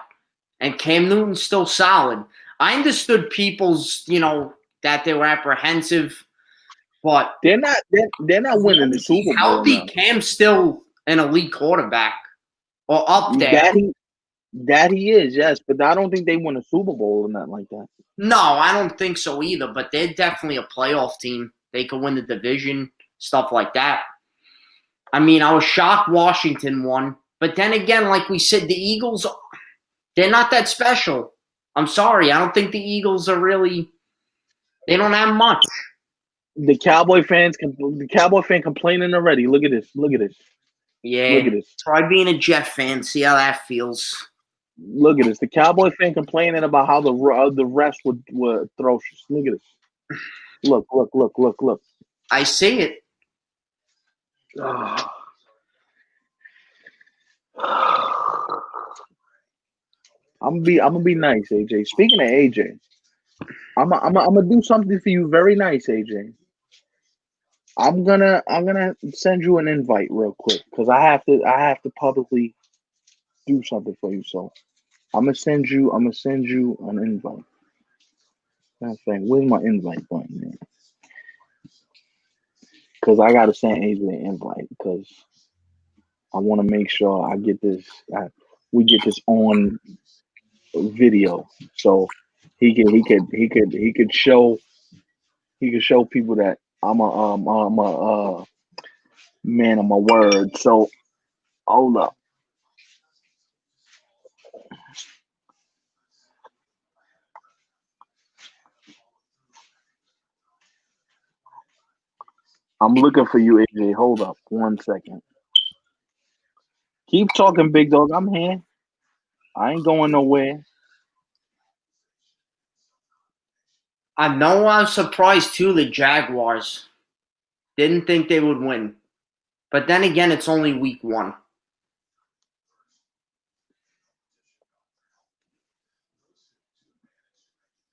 And Cam Newton's still solid. I understood people's, that they were apprehensive, but they're not winning the Super Bowl. Healthy, Cam's still an elite quarterback or up there. That he is, yes, but I don't think they win a Super Bowl or nothing like that. No, I don't think so either, but they're definitely a playoff team. They could win the division, stuff like that. I mean, I was shocked Washington won, but then again, like we said, the Eagles, they're not that special. I'm sorry, I don't think the Eagles are really, they don't have much. The Cowboy fan complaining already. Look at this. Yeah, look at this. Try being a Jet fan, see how that feels. Look at this. The Cowboy fan complaining about how the refs were atrocious. Look at this. Look. I see it. I'm gonna be nice, AJ. Speaking of AJ, I'm gonna do something for you very nice, AJ. I'm gonna send you an invite real quick because I have to publicly do something for you. So I'm gonna send you an invite. Where's my invite button, man? Because I gotta send AJ an invite because I want to make sure I get this. We get this on video, so he could show people that I'm a man of my word. So hold up. I'm looking for you, AJ. Hold up 1 second. Keep talking, big dog. I'm here. I ain't going nowhere. I know I was surprised too, the Jaguars. Didn't think they would win. But then again, it's only week 1.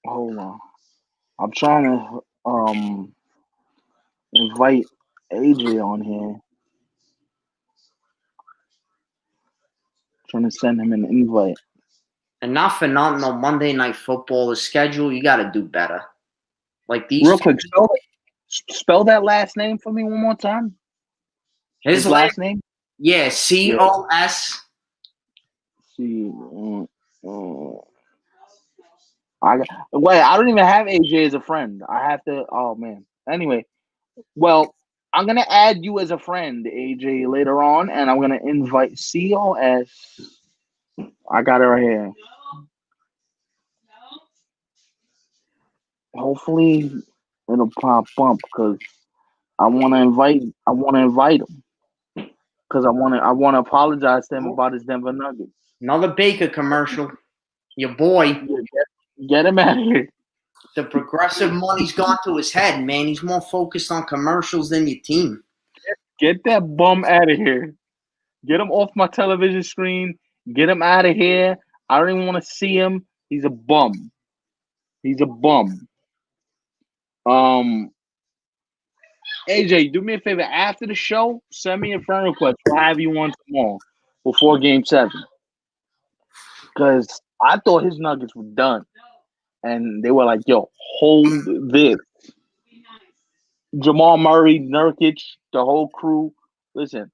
Hold on. I'm trying to invite AJ on here. Trying to send him an invite. And not for nothing, though, Monday Night Football, the schedule, you got to do better. Like these. Real quick, spell that last name for me one more time. His last name? Yeah, COS. Wait, I don't even have AJ as a friend. I have to. Oh man. Anyway, well, I'm gonna add you as a friend, AJ, later on, and I'm gonna invite COS. I got it right here. Hopefully, it'll pop up because I want to invite him because I want to apologize to him about his Denver Nuggets. Another Baker commercial. Your boy. Get him out of here. The progressive money's gone to his head, man. He's more focused on commercials than your team. Get that bum out of here. Get him off my television screen. Get him out of here. I don't even want to see him. He's a bum. He's a bum. AJ, do me a favor. After the show, send me a friend request. We'll have you on tomorrow before Game 7. Because I thought his Nuggets were done. And they were like, yo, hold this. Jamal Murray, Nurkic, the whole crew. Listen,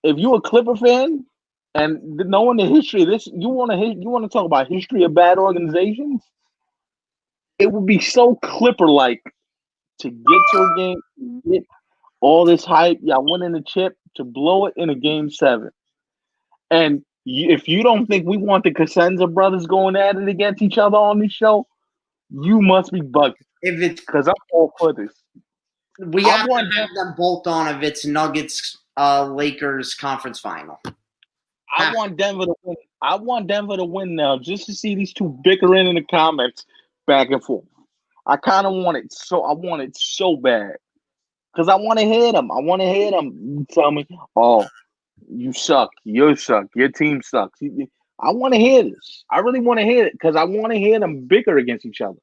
if you're a Clipper fan and knowing the history of this, you want to talk about history of bad organizations? It would be so Clipper-like to get to a game, get all this hype, y'all winning the chip, to blow it in a Game 7. And if you don't think we want the Cosenza brothers going at it against each other on this show, you must be bugging. If it's because I'm all for this. We have to have them bolt on if it's Nuggets Lakers conference final. I want Denver to win. I want Denver to win now just to see these two bickering in the comments back and forth. I kind of want it so bad. Because I want to hear them. I want to hear them tell me, oh, you suck. You suck. Your team sucks. I want to hear this. I really want to hear it because I want to hear them bicker against each other.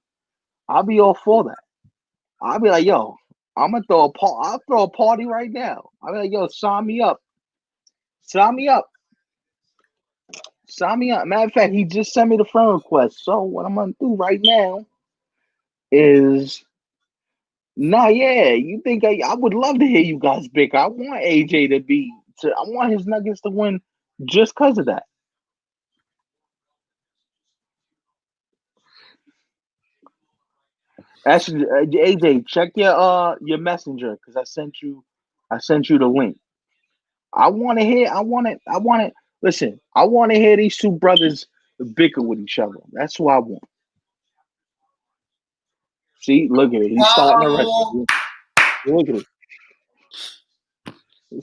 I'll be all for that. I'll be like, yo, I'm gonna I'll throw a party right now. I'll be like, yo, sign me up. Sign me up. Sign me up. Matter of fact, he just sent me the friend request. So what I'm gonna do right now is you think I would love to hear you guys bicker. I want AJ I want his Nuggets to win just because of that. Actually, AJ, check your messenger because I sent you the link. I want it. Listen, I want to hear these two brothers bicker with each other. That's what I want. See, look at it. He's starting already. Look at it.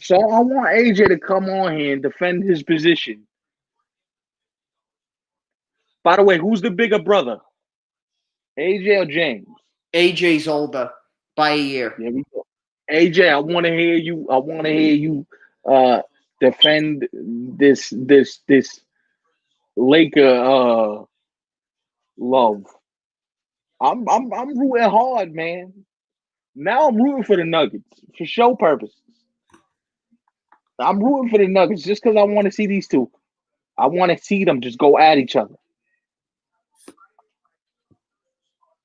So I want AJ to come on here and defend his position. By the way, who's the bigger brother? AJ or James? AJ's older by a year. There we go. AJ, I want to hear you. Defend this Laker love. I'm rooting hard, man. Now I'm rooting for the Nuggets for show purposes. I'm rooting for the Nuggets just because I want to see these two. I want to see them just go at each other.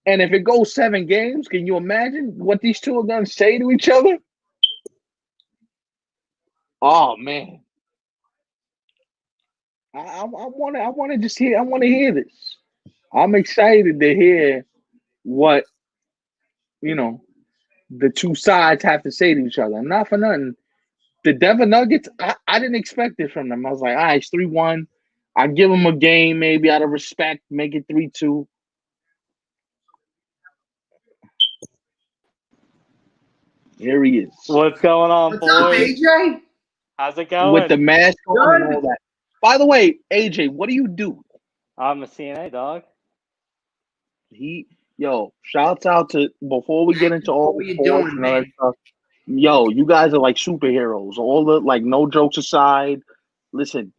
And if it goes 7 games, can you imagine what these two are going to say to each other? Oh man, I want to hear this. I'm excited to hear what the two sides have to say to each other. Not for nothing. The Denver Nuggets, I didn't expect it from them. I was like, all right, it's 3-1. I give them a game maybe out of respect, make it 3-2. Here he is. What's going on, What's up, boys? AJ? How's it going? With the mask on and all that. By the way, AJ, what do you do? I'm a CNA dog. Shouts out to, before we get into all What the you sports doing, and all that man? stuff. Yo, you guys are like superheroes. All the no jokes aside. Listen,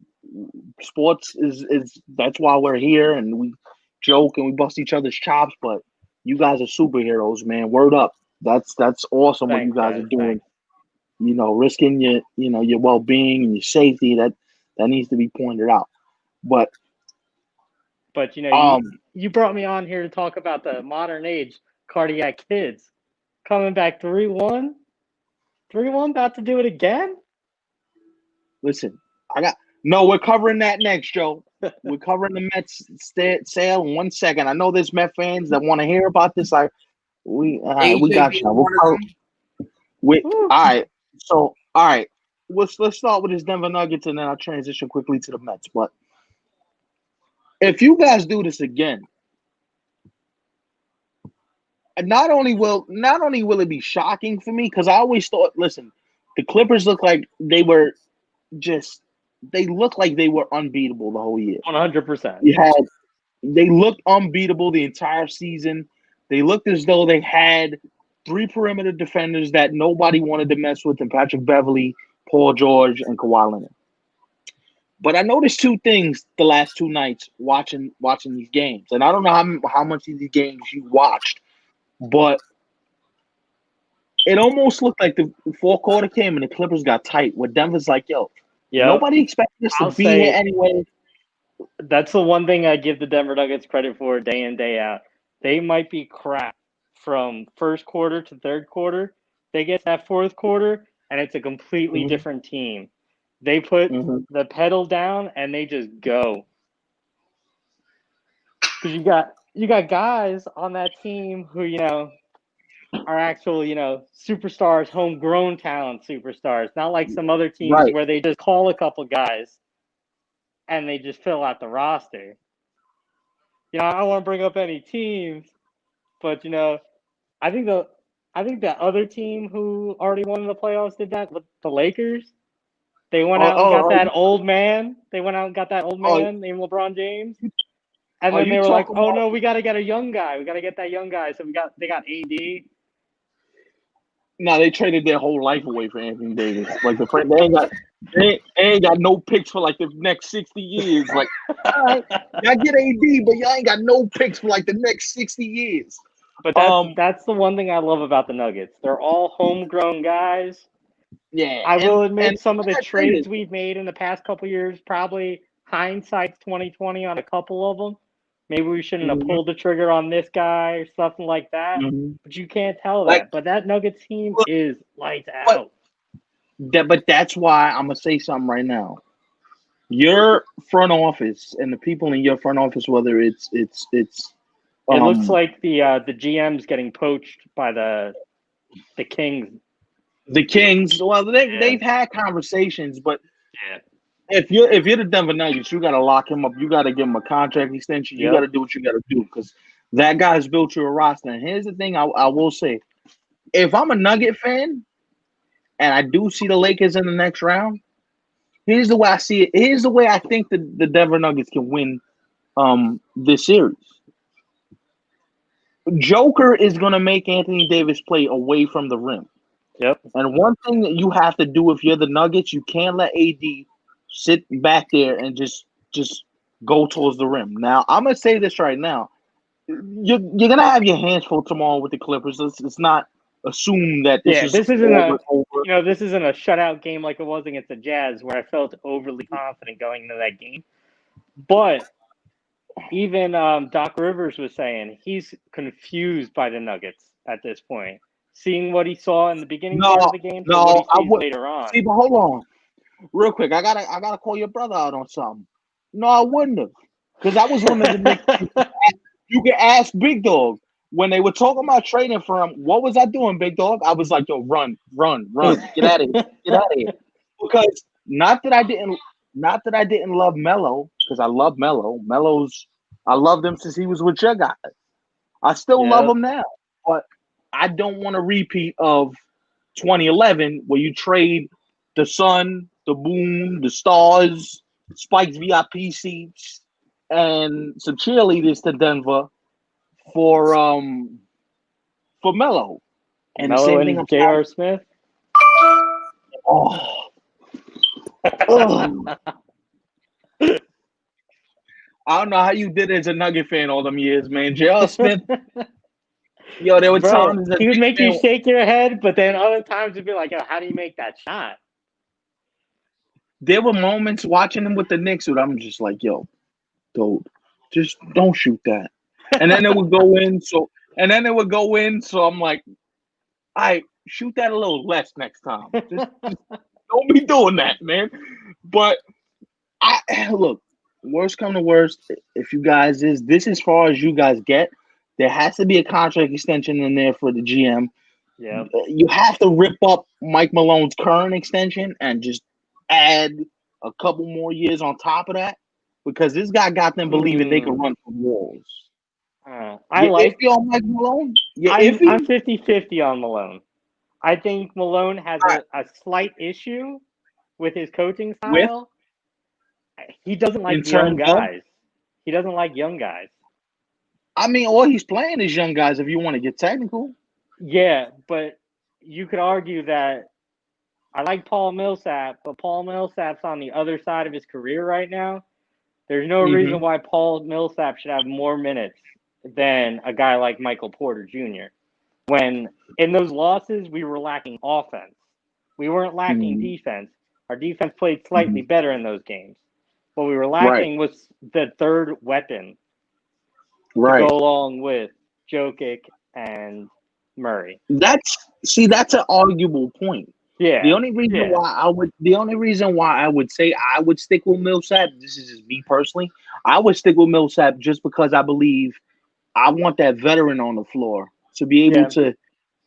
sports is that's why we're here and we joke and we bust each other's chops. But you guys are superheroes, man. Word up. That's awesome what you guys are doing. Risking your well being and your safety. That needs to be pointed out. But But you brought me on here to talk about the modern age cardiac kids coming back 3-1, 3-1, about to do it again. Listen, we're covering that next, Joe. We're covering the Mets sale in 1 second. I know there's Met fans that want to hear about this. We got you. All right. So, all right. Let's start with his Denver Nuggets, and then I'll transition quickly to the Mets. But if you guys do this again, not only will it be shocking for me, because I always thought, listen, the Clippers look like they were unbeatable the whole year. 100%. They looked unbeatable the entire season. They looked as though they had 3 perimeter defenders that nobody wanted to mess with, in Patrick Beverley, Paul George, and Kawhi Leonard. But I noticed 2 things the last 2 nights watching these games, and I don't know how much of these games you watched, but it almost looked like the fourth quarter came and the Clippers got tight. Where Denver's like, yo, nobody expected us to be here anyway. That's the one thing I give the Denver Nuggets credit for day in, day out. They might be crap from first quarter to third quarter. They get that fourth quarter, and it's a completely different team. They put the pedal down, and they just go. Because you got guys on that team who, are actual, superstars, homegrown talent superstars. Not like some other teams where they just call a couple guys and they just fill out the roster. I don't want to bring up any teams, but I think the other team who already won the playoffs did that with the Lakers. They went out and got that old man. They went out and got that old man named LeBron James. And then they were like, "Oh no, we got to get a young guy. We got to get that young guy." So they got AD. No, they traded their whole life away for Anthony Davis. Like they ain't got no picks for like the next 60 years. Like, all right, y'all get AD, but y'all ain't got no picks for like the next 60 years. But that's the one thing I love about the Nuggets. They're all homegrown guys. Yeah, I will admit some of the trades we've made in the past couple years, probably hindsight's 2020 on a couple of them. Maybe we shouldn't have pulled the trigger on this guy or something like that. But you can't tell that. But that Nuggets team is lights out. But that's why I'm gonna say something right now. Your front office and the people in your front office, whether it's it looks like the GM's getting poached by the Kings. The Kings. Well, they've had conversations, but if you're the Denver Nuggets, you got to lock him up. You got to give him a contract extension. You got to do what you got to do because that guy's built you a roster. And here's the thing I will say. If I'm a Nugget fan and I do see the Lakers in the next round, here's the way I see it. Here's the way I think the Denver Nuggets can win this series. Joker is going to make Anthony Davis play away from the rim. Yep. And one thing that you have to do if you're the Nuggets, you can't let AD sit back there and just go towards the rim. Now, I'm gonna say this right now: you're gonna have your hands full tomorrow with the Clippers. Let's not assume that this isn't this isn't a shutout game like it was against the Jazz, where I felt overly confident going into that game. But even Doc Rivers was saying he's confused by the Nuggets at this point. Seeing what he saw in the beginning part of the game to what he sees later on. See, but hold on. Real quick, I gotta call your brother out on something. No, I wouldn't have. Because I was one of the niggas. You can ask Big Dog. When they were talking about trading for him, what was I doing, Big Dog? I was like, yo, run. Get out of here. Get out of here. Because not that I didn't love Melo, because I love Melo. I loved him since he was with your guy. I still love him now. But I don't want a repeat of 2011 where you trade the sun, the moon, the stars, Spike's VIP seats, and some cheerleaders to Denver for Melo. And Melo the same thing and J.R. Smith. Oh. I don't know how you did it as a Nugget fan all them years, man. J.R. Smith. Yo, there were times that he would make you shake your head, but then other times it'd be like, yo, how do you make that shot? There were moments watching him with the Knicks where I'm just like, yo, dude, Just don't shoot that. And then it would go in. So I'm like, all right, shoot that a little less next time. Just don't be doing that, man. But look, worst come to worst, if you guys this as far as you guys get, there has to be a contract extension in there for the GM. Yeah. You have to rip up Mike Malone's current extension and just add a couple more years on top of that, because this guy got them believing they could run from walls. I like iffy on Mike Malone. I'm 50-50 on Malone. I think Malone has a slight issue with his coaching style. He doesn't like young guys. He doesn't like young guys. I mean, all he's playing is young guys, if you want to get technical. Yeah, but you could argue that I like Paul Millsap, but Paul Millsap's on the other side of his career right now. There's no reason why Paul Millsap should have more minutes than a guy like Michael Porter Jr. When in those losses, we were lacking offense. We weren't lacking defense. Our defense played slightly better in those games. What we were lacking was the third weapon to go along with Jokic and Murray. That's an arguable point. Yeah. The only reason why I would say I would stick with Millsap, this is just me personally, I would stick with Millsap just because I believe I want that veteran on the floor to be able to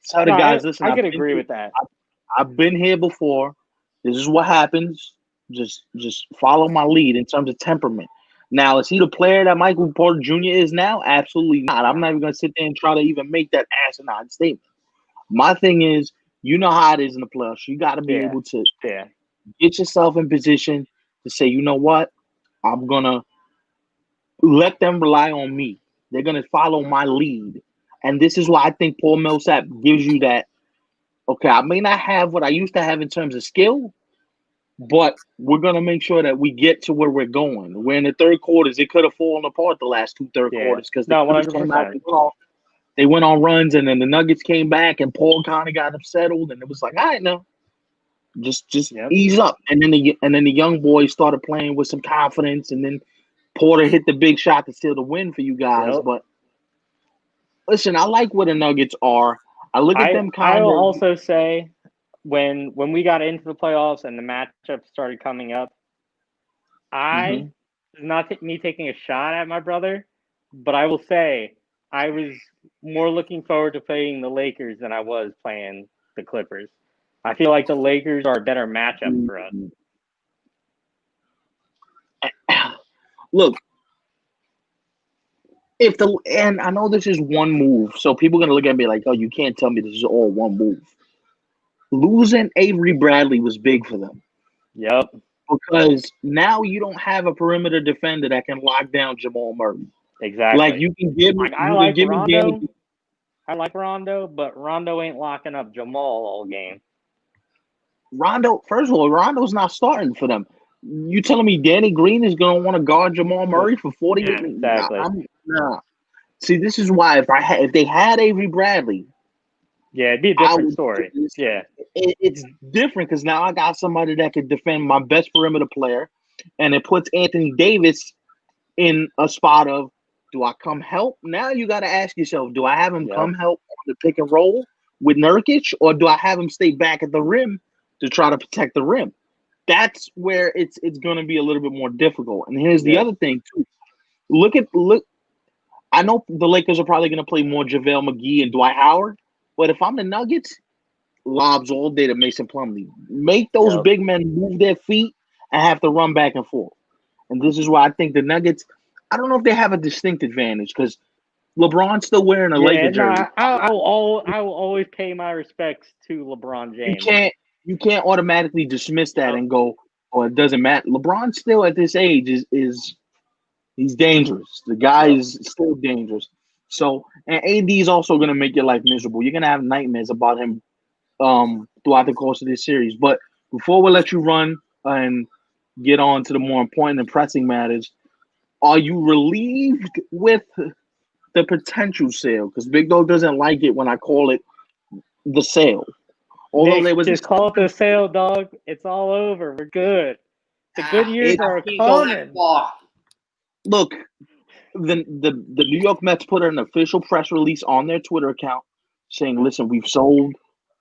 tell the guys, listen, I could agree with that. I've been here before. This is what happens. Just follow my lead in terms of temperament. Now, is he the player that Michael Porter Jr. is now? Absolutely not. I'm not even going to sit there and try to even make that asinine statement. My thing is, you know how it is in the playoffs. You got to be able to get yourself in position to say, you know what? I'm going to let them rely on me. They're going to follow my lead. And this is why I think Paul Millsap gives you that, okay, I may not have what I used to have in terms of skill, but we're going to make sure that we get to where we're going. We're in the third quarters. It could have fallen apart the last two third quarters because they went on runs, and then the Nuggets came back, and Paul kind of got settled, and it was like, all right, now, just ease up. And then the young boys started playing with some confidence, and then Porter hit the big shot to steal the win for you guys. But listen, I like where the Nuggets are. I look at them kind of. I will also say, when we got into the playoffs and the matchups started coming up, not me taking a shot at my brother, but I will say I was more looking forward to playing the Lakers than I was playing the Clippers. I feel like the Lakers are a better matchup for us. Look, and I know this is one move, so people are gonna look at me like, "Oh, you can't tell me this is all one move." Losing Avery Bradley was big for them. Yep. Because now you don't have a perimeter defender that can lock down Jamal Murray. Exactly. Like you can give me. I like Rondo. I like Rondo, but Rondo ain't locking up Jamal all game. Rondo, first of all, Rondo's not starting for them. You telling me Danny Green is going to want to guard Jamal Murray for 40 minutes? Exactly. Nah. See, this is why if they had Avery Bradley, it'd be a different story. It's different because now I got somebody that can defend my best perimeter player, and it puts Anthony Davis in a spot of, do I come help? Now you got to ask yourself, do I have him come help on the pick and roll with Nurkic, or do I have him stay back at the rim to try to protect the rim? That's where it's going to be a little bit more difficult. And here's the other thing too. Look. I know the Lakers are probably going to play more JaVale McGee and Dwight Howard, but if I'm the Nuggets, lobs all day to Mason Plumlee. Make those big men move their feet and have to run back and forth. And this is why I think the Nuggets, I don't know if they have a distinct advantage because LeBron's still wearing a Laker jersey. I will always pay my respects to LeBron James. You can't automatically dismiss that and go, oh, it doesn't matter. LeBron still at this age is he's dangerous. The guy is still dangerous. So, and AD is also going to make your life miserable. You're going to have nightmares about him throughout the course of this series. But before we let you run and get on to the more important and pressing matters, are you relieved with the potential sale? Because Big Dog doesn't like it when I call it the sale. Although Nick, just call it the sale, dog. It's all over. We're good. The good years are coming. Look, the New York Mets put an official press release on their Twitter account saying, "Listen, we've sold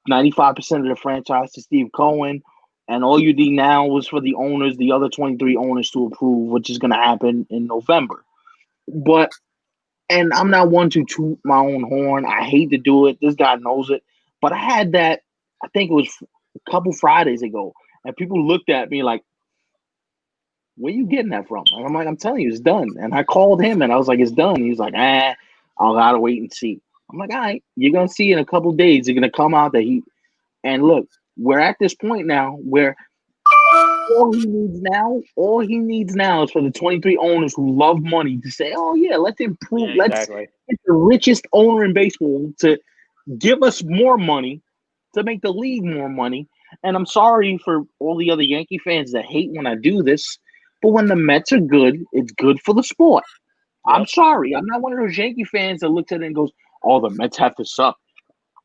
95% of the franchise to Steve Cohen, and all you need now was for the owners, the other 23 owners, to approve, which is going to happen in November." But and I'm not one to toot my own horn. I hate to do it. This guy knows it. But I had that. I think it was a couple Fridays ago, and people looked at me like, "Where you getting that from?" And I'm like, "I'm telling you, it's done." And I called him, and I was like, "It's done." He's like, I'll gotta wait and see." I'm like, "All right, you're gonna see in a couple days. You're gonna come out that he." And look, we're at this point now where all he needs now is for the 23 owners who love money to say, "Oh yeah, let's improve. Yeah, Let's exactly. get the richest owner in baseball to give us more money, to make the league more money." And I'm sorry for all the other Yankee fans that hate when I do this, but when the Mets are good, it's good for the sport. I'm Yep. sorry. I'm not one of those Yankee fans that looks at it and goes, "Oh, the Mets have to suck,"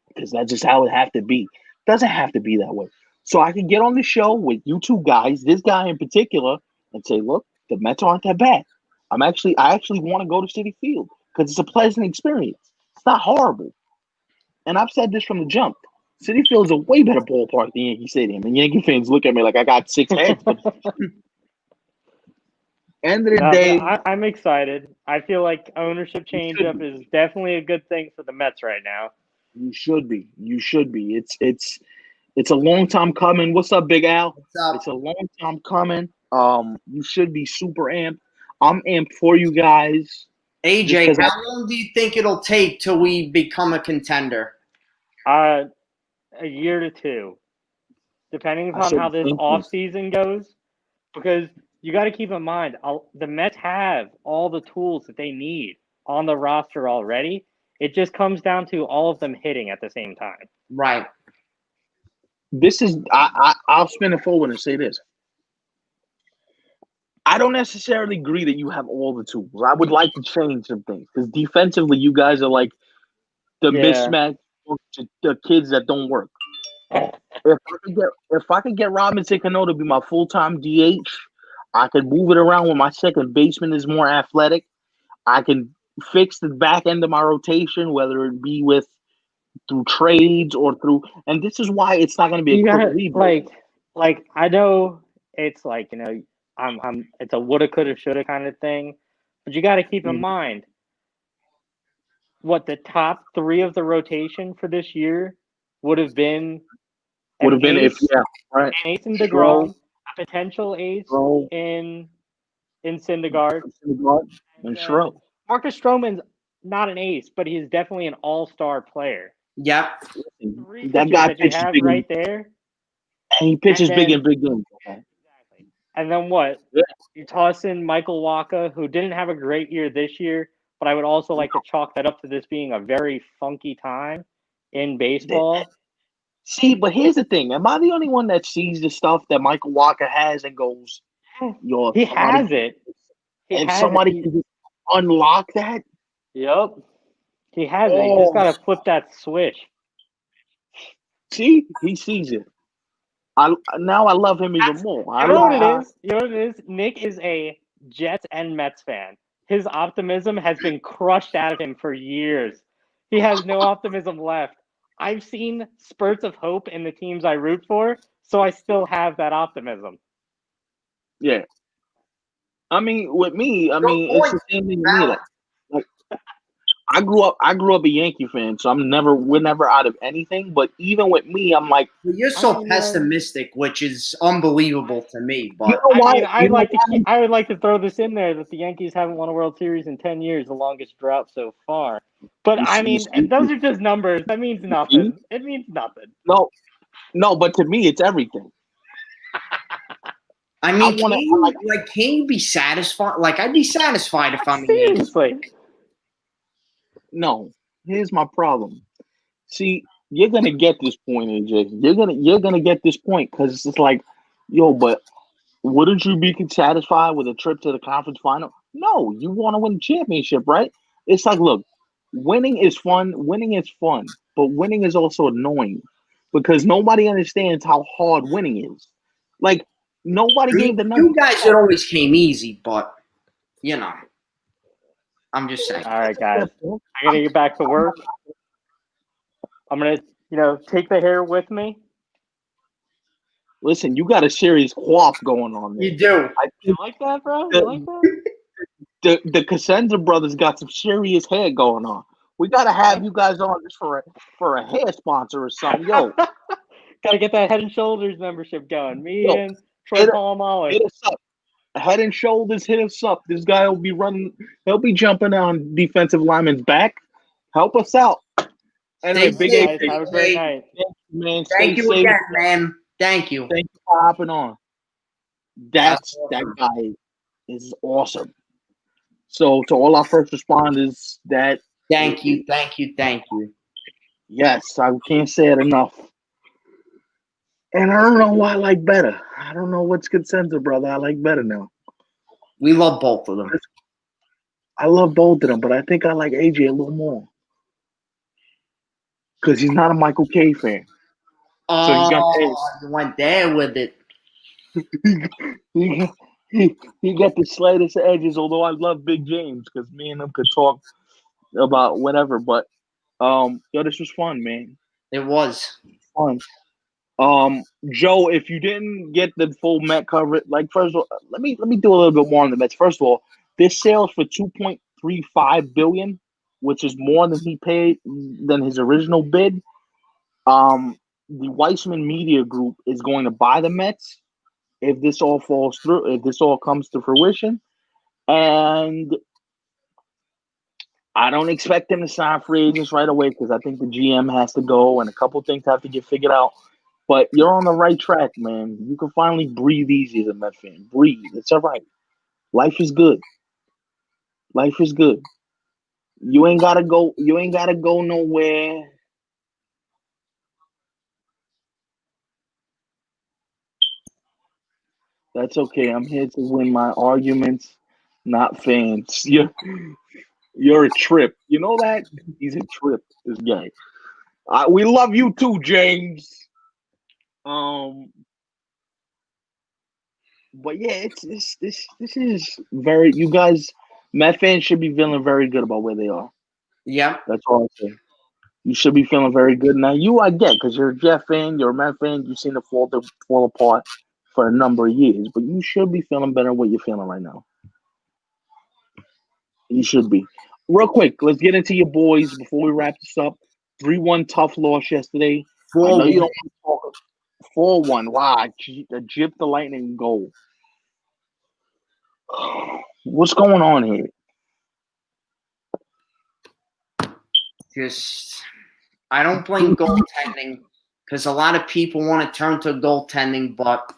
because that's just how it have to be. It doesn't have to be that way. So I can get on the show with you two guys, this guy in particular, and say, "Look, the Mets aren't that bad. I actually want to go to Citi Field because it's a pleasant experience. It's not horrible." And I've said this from the jump. Citi Field is a way better ballpark than Yankee Stadium. And Yankee fans look at me like I got 6 heads. But end of the day, I'm excited. I feel like ownership changeup is definitely a good thing for the Mets right now. you should be. You should be. It's a long time coming. What's up, Big Al? What's up? It's a long time coming. You should be super amped. I'm amped for you guys. AJ, Because how long do you think it'll take till we become a contender? A year to two, depending upon should how this think off this. season goes, because you got to keep in mind the Mets have all the tools that they need on the roster already. It just comes down to all of them hitting at the same time. Right. This is I'll spin it forward and say this. I don't necessarily agree that you have all the tools. I would like to change some things because defensively, you guys are like the mismatch, the kids that don't work. If I could get Robinson Cano to be my full-time DH, I could move it around when my second baseman is more athletic. I can fix the back end of my rotation, whether it be through trades or through. And this is why it's not going to be You a quick gotta rebuild. like I know it's like I'm it's a woulda coulda shoulda kind of thing, but you got to keep in mind what the top three of the rotation for this year would have been. If right. An ace in DeGrom, a potential ace in Syndergaard, and Stroh. Marcus Stroman's not an ace, but he's definitely an all-star player. Yep. That guy pitches big right there. And he pitches big in big games. Okay. Exactly. And then what? Yeah. You toss in Michael Wacha, who didn't have a great year this year, but I would also like to chalk that up to this being a very funky time in baseball. See, but here's the thing. Am I the only one that sees the stuff that Michael Wacha has and goes, "Yo, he has it." And somebody can just unlock that? Yep. He has it. You just got to flip that switch. See? He sees it. Now I love him even more. You know what it is? Nick is a Jets and Mets fan. His optimism has been crushed out of him for years. He has no optimism left. I've seen spurts of hope in the teams I root for, so I still have that optimism. Yeah. I mean, with me, it's the same thing with me. Like, I grew up a Yankee fan, so we're never out of anything. But even with me, I'm like, you're so pessimistic, which is unbelievable to me. But I would like to throw this in there that the Yankees haven't won a World Series in 10 years, the longest drought so far. But those are just numbers. That means nothing. It means nothing. No, but to me, it's everything. I mean, can you be satisfied? Like, I'd be satisfied if I'm seriously. No, here's my problem. See, you're gonna get this point, AJ. You're gonna get this point because it's just like, yo, but wouldn't you be satisfied with a trip to the conference final? No, you want to win the championship, right? It's like, look, winning is fun, but winning is also annoying because nobody understands how hard winning is. Like, nobody gave the number. You guys, it always came easy, but I'm just saying. All right, guys. I gotta get back to work. I'm gonna, take the hair with me. Listen, you got a serious quaff going on there. You do. You like that, bro? You like that? The Cosenza brothers got some serious hair going on. We gotta have you guys on just for a hair sponsor or something. Yo, Gotta get that Head and Shoulders membership going. Me and Troy Polamalu. hit us up. Head and Shoulders, hit us up. This guy will be running. He'll be jumping on defensive lineman's back. Help us out. Anyway, Big Guys, A, have a great night. man. Thank you safe. again, man. Thank you. Thank you for hopping on. That guy is awesome. So to all our first responders, Thank you. Yes, I can't say it enough. And I don't know why I like better. I don't know what's good center, brother. I like better now. We love both of them. I love both of them, but I think I like AJ a little more. Because he's not a Michael K fan. You went there with it. he got the slightest edges, although I love Big James because me and him could talk about whatever. But this was fun, man. It was fun. Joe, if you didn't get the full Met coverage, first of all, let me do a little bit more on the Mets. First of all, this sales for $2.35 billion, which is more than he paid than his original bid. The Weissman Media Group is going to buy the Mets if this all falls through, if this all comes to fruition. And I don't expect them to sign free agents right away because I think the GM has to go and a couple things have to get figured out. But you're on the right track, man. You can finally breathe easy as a Met fan. Breathe. It's all right. Life is good. Life is good. You ain't gotta go nowhere. That's okay. I'm here to win my arguments, not fans. You're a trip. You know that? He's a trip, this guy. We love you too, James. But yeah, this is very. You guys, Met fans should be feeling very good about where they are. Yeah. That's all I say. You should be feeling very good. Now, I get, because you're a Jeff fan, you're a Met fan, you've seen it fall apart for a number of years, but you should be feeling better than what you're feeling right now. You should be. Real quick, let's get into your boys before we wrap this up. 3-1 tough loss yesterday. 4-1. I know you don't want to talk. 4-1. Wow, gypped the Lightning goal. What's going on here? I don't blame goaltending because a lot of people want to turn to goaltending, but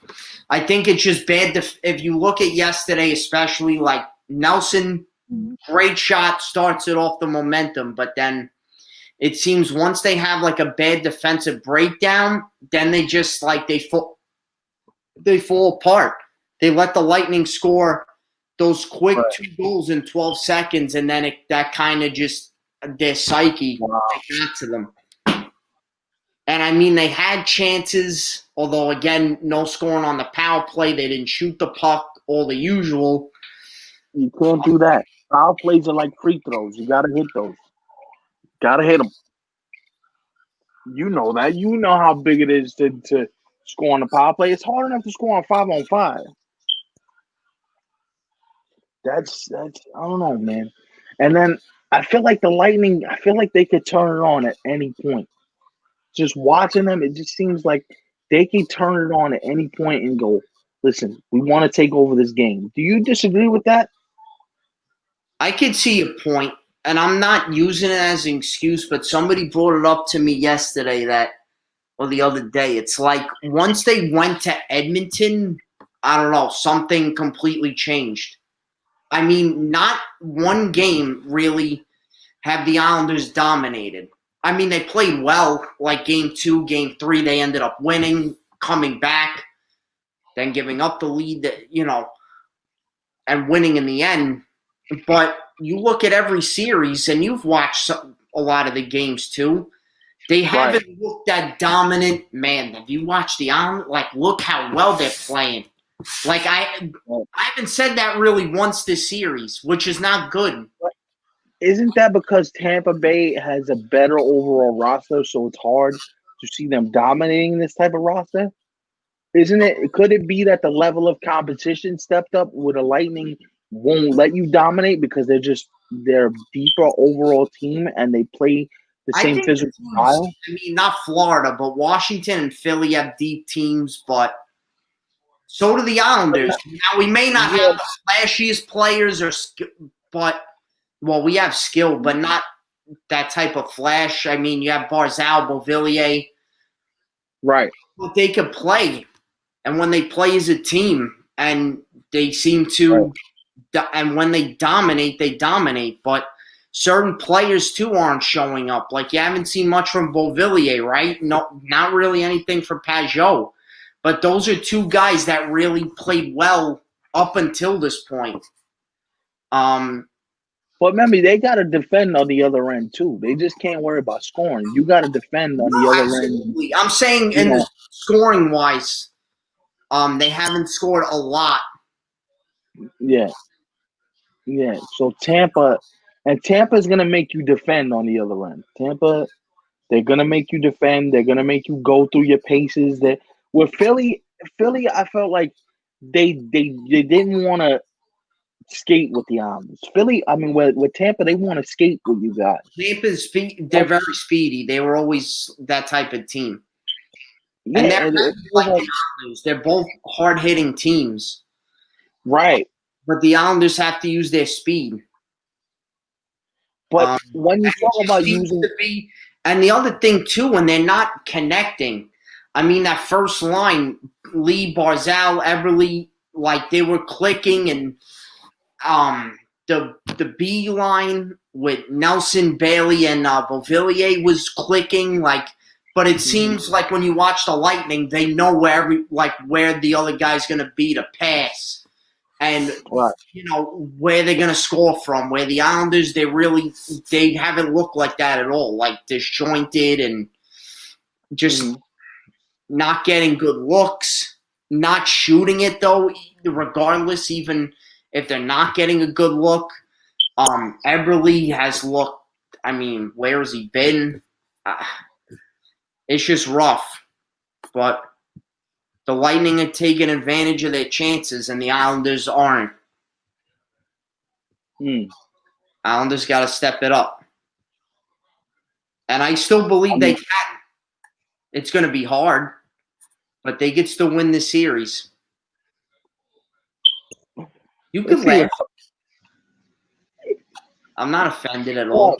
I think it's just bad. If you look at yesterday, especially Nelson, great shot, starts it off the momentum, but then it seems once they have a bad defensive breakdown, then they just they fall apart. They let the Lightning score those quick 2 goals in 12 seconds, and then that kind of just their psyche got to them. And I mean, they had chances, although again, no scoring on the power play. They didn't shoot the puck, all the usual. You can't do that. Power plays are like free throws. You gotta hit those. Gotta hit them. You know that. You know how big it is to score on the power play. It's hard enough to score on 5-on-5. That's I don't know, man. And then I feel like the Lightning, they could turn it on at any point. Just watching them, it just seems like they can turn it on at any point and go, listen, we want to take over this game. Do you disagree with that? I could see a point, and I'm not using it as an excuse, but somebody brought it up to me yesterday or the other day. It's like once they went to Edmonton, I don't know, something completely changed. I mean, not one game really have the Islanders dominated. I mean, they played well, game 2, game 3, they ended up winning, coming back, then giving up the lead, and winning in the end. But you look at every series, and you've watched a lot of the games too, they haven't looked that dominant. Man, have you watched the Islanders? Look how well they're playing. I haven't said that really once this series, which is not good. isn't that because Tampa Bay has a better overall roster, so it's hard to see them dominating this type of roster? Isn't it? Could it be that the level of competition stepped up where the Lightning won't let you dominate because they're a deeper overall team and they play the I same think the physical teams, style? I mean, not Florida, but Washington and Philly have deep teams, but so do the Islanders. Now, we may not Yeah, have the flashiest players, but we have skill, but not that type of flash. I mean, you have Barzal, Beauvillier, right. but they could play, and when they play as a team, and they seem Right. to, and when they dominate, they dominate. But certain players too aren't showing up. Like you haven't seen much from Beauvillier, right? No, not really anything from Pajot. But those are two guys that really played well up until this point. But remember, they got to defend on the other end too. They just can't worry about scoring. You got to defend on the No, other end. absolutely. I'm saying in the scoring wise, they haven't scored a lot. Yeah, yeah. So Tampa's gonna make you defend on the other end. Tampa, they're gonna make you defend. They're gonna make you go through your paces. That with Philly, I felt like they didn't want to skate with the Islanders. Philly, I mean, with Tampa, they want to skate with you guys. They're very speedy. They were always that type of team. Yeah, And they're it like was the Islanders. They're both hard-hitting teams. right. But the Islanders have to use their speed. But when you talk about using, and the other thing too, when they're not connecting, I mean that first line, Lee, Barzal, Eberle, like they were clicking, and the B line with Nelson, Bailey, and Beauvillier was clicking, like. But it seems like when you watch the Lightning, they know where the other guy's going to be to pass, and right. where they're going to score from. Where the Islanders, they haven't looked like that at all, like disjointed and just not getting good looks, not shooting it though. Regardless, even if they're not getting a good look, Eberle has looked. I mean, where has he been? It's just rough, but the Lightning are taking advantage of their chances, and the Islanders aren't. Islanders got to step it up, and I still believe they can. It's going to be hard, but they could still win the series. You can laugh. I'm not offended at all.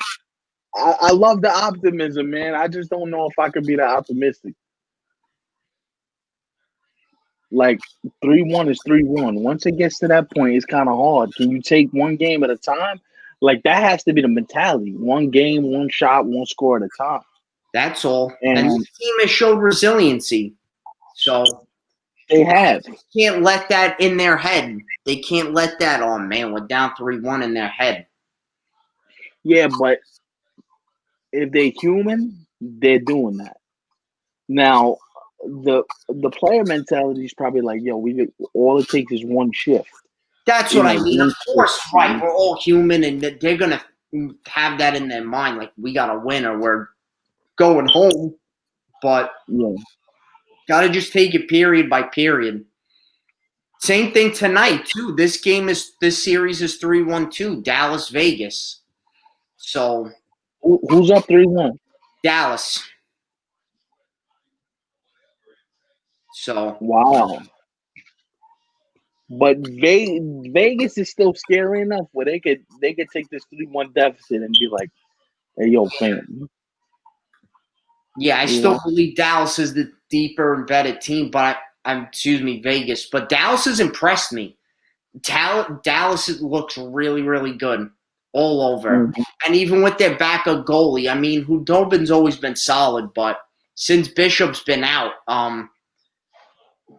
I love the optimism, man. I just don't know if I could be that optimistic. Like 3-1 is 3-1. Once it gets to that point, it's kind of hard. Can you take one game at a time? Like that has to be the mentality. One game, one shot, one score at a time. That's all. And the team has showed resiliency. So they have. They can't let that in their head. They can't let that, oh man, we're down 3-1 in their head. Yeah, but if they're human, they're doing that. Now, the player mentality is probably like, yo, all it takes is one shift. That's what I mean. Of course, right. We're all human, and they're going to have that in their mind. Like, we got to win or we're going home. But got to just take it period by period. Same thing tonight, too. This series is 3-1-2, Dallas, Vegas. So. Who's up 3-1? Dallas. So. Wow. But Vegas is still scary enough where they could take this 3-1 deficit and be like, hey, yo, fam. Yeah, I still believe Dallas is the deeper and better team, but Vegas. But Dallas has impressed me. Dallas looks really, really good all over. And even with their backup goalie, I mean, Hudobin's always been solid, but since Bishop's been out,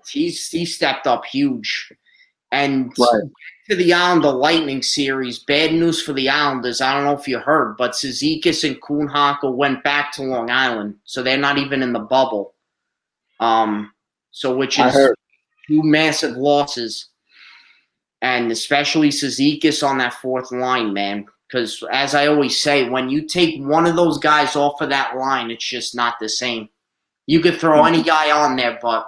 he's stepped up huge. And to the Lightning series, bad news for the Islanders. I don't know if you heard, but Cizikas and Kuhnhackl went back to Long Island, so they're not even in the bubble. Which is two massive losses, and especially Cizikas on that fourth line, man. Because as I always say, when you take one of those guys off of that line, it's just not the same. You could throw any guy on there, but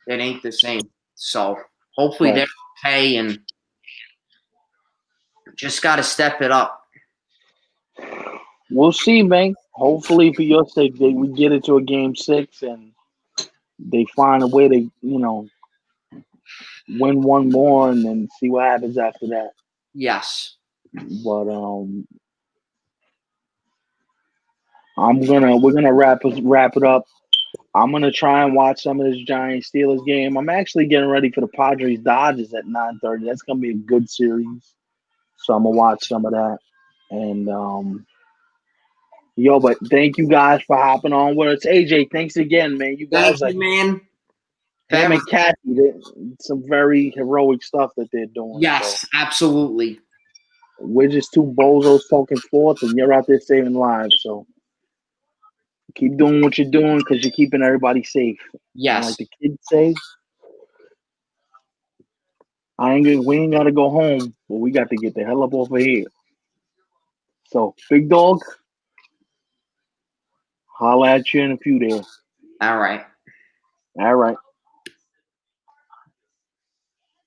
it ain't the same. So hopefully they're okay and just got to step it up. We'll see, man. Hopefully, for your sake, we get into a game 6 and they find a way to, win one more and then see what happens after that. Yes. But we're gonna wrap it up. I'm gonna try and watch some of this Giants Steelers game. I'm actually getting ready for the Padres Dodgers at 9:30. That's gonna be a good series, so I'm gonna watch some of that. And but thank you guys for hopping on with us. AJ, thanks again, man. You guys, Thank you, man. Him and Kathy, some very heroic stuff that they're doing. Yes, absolutely. We're just two bozos talking sports, and you're out there saving lives. So keep doing what you're doing because you're keeping everybody safe. Yes. And like the kids say, we ain't gotta go home, but we got to get the hell up off of here. So, big dog, holla at you in a few days. All right. All right.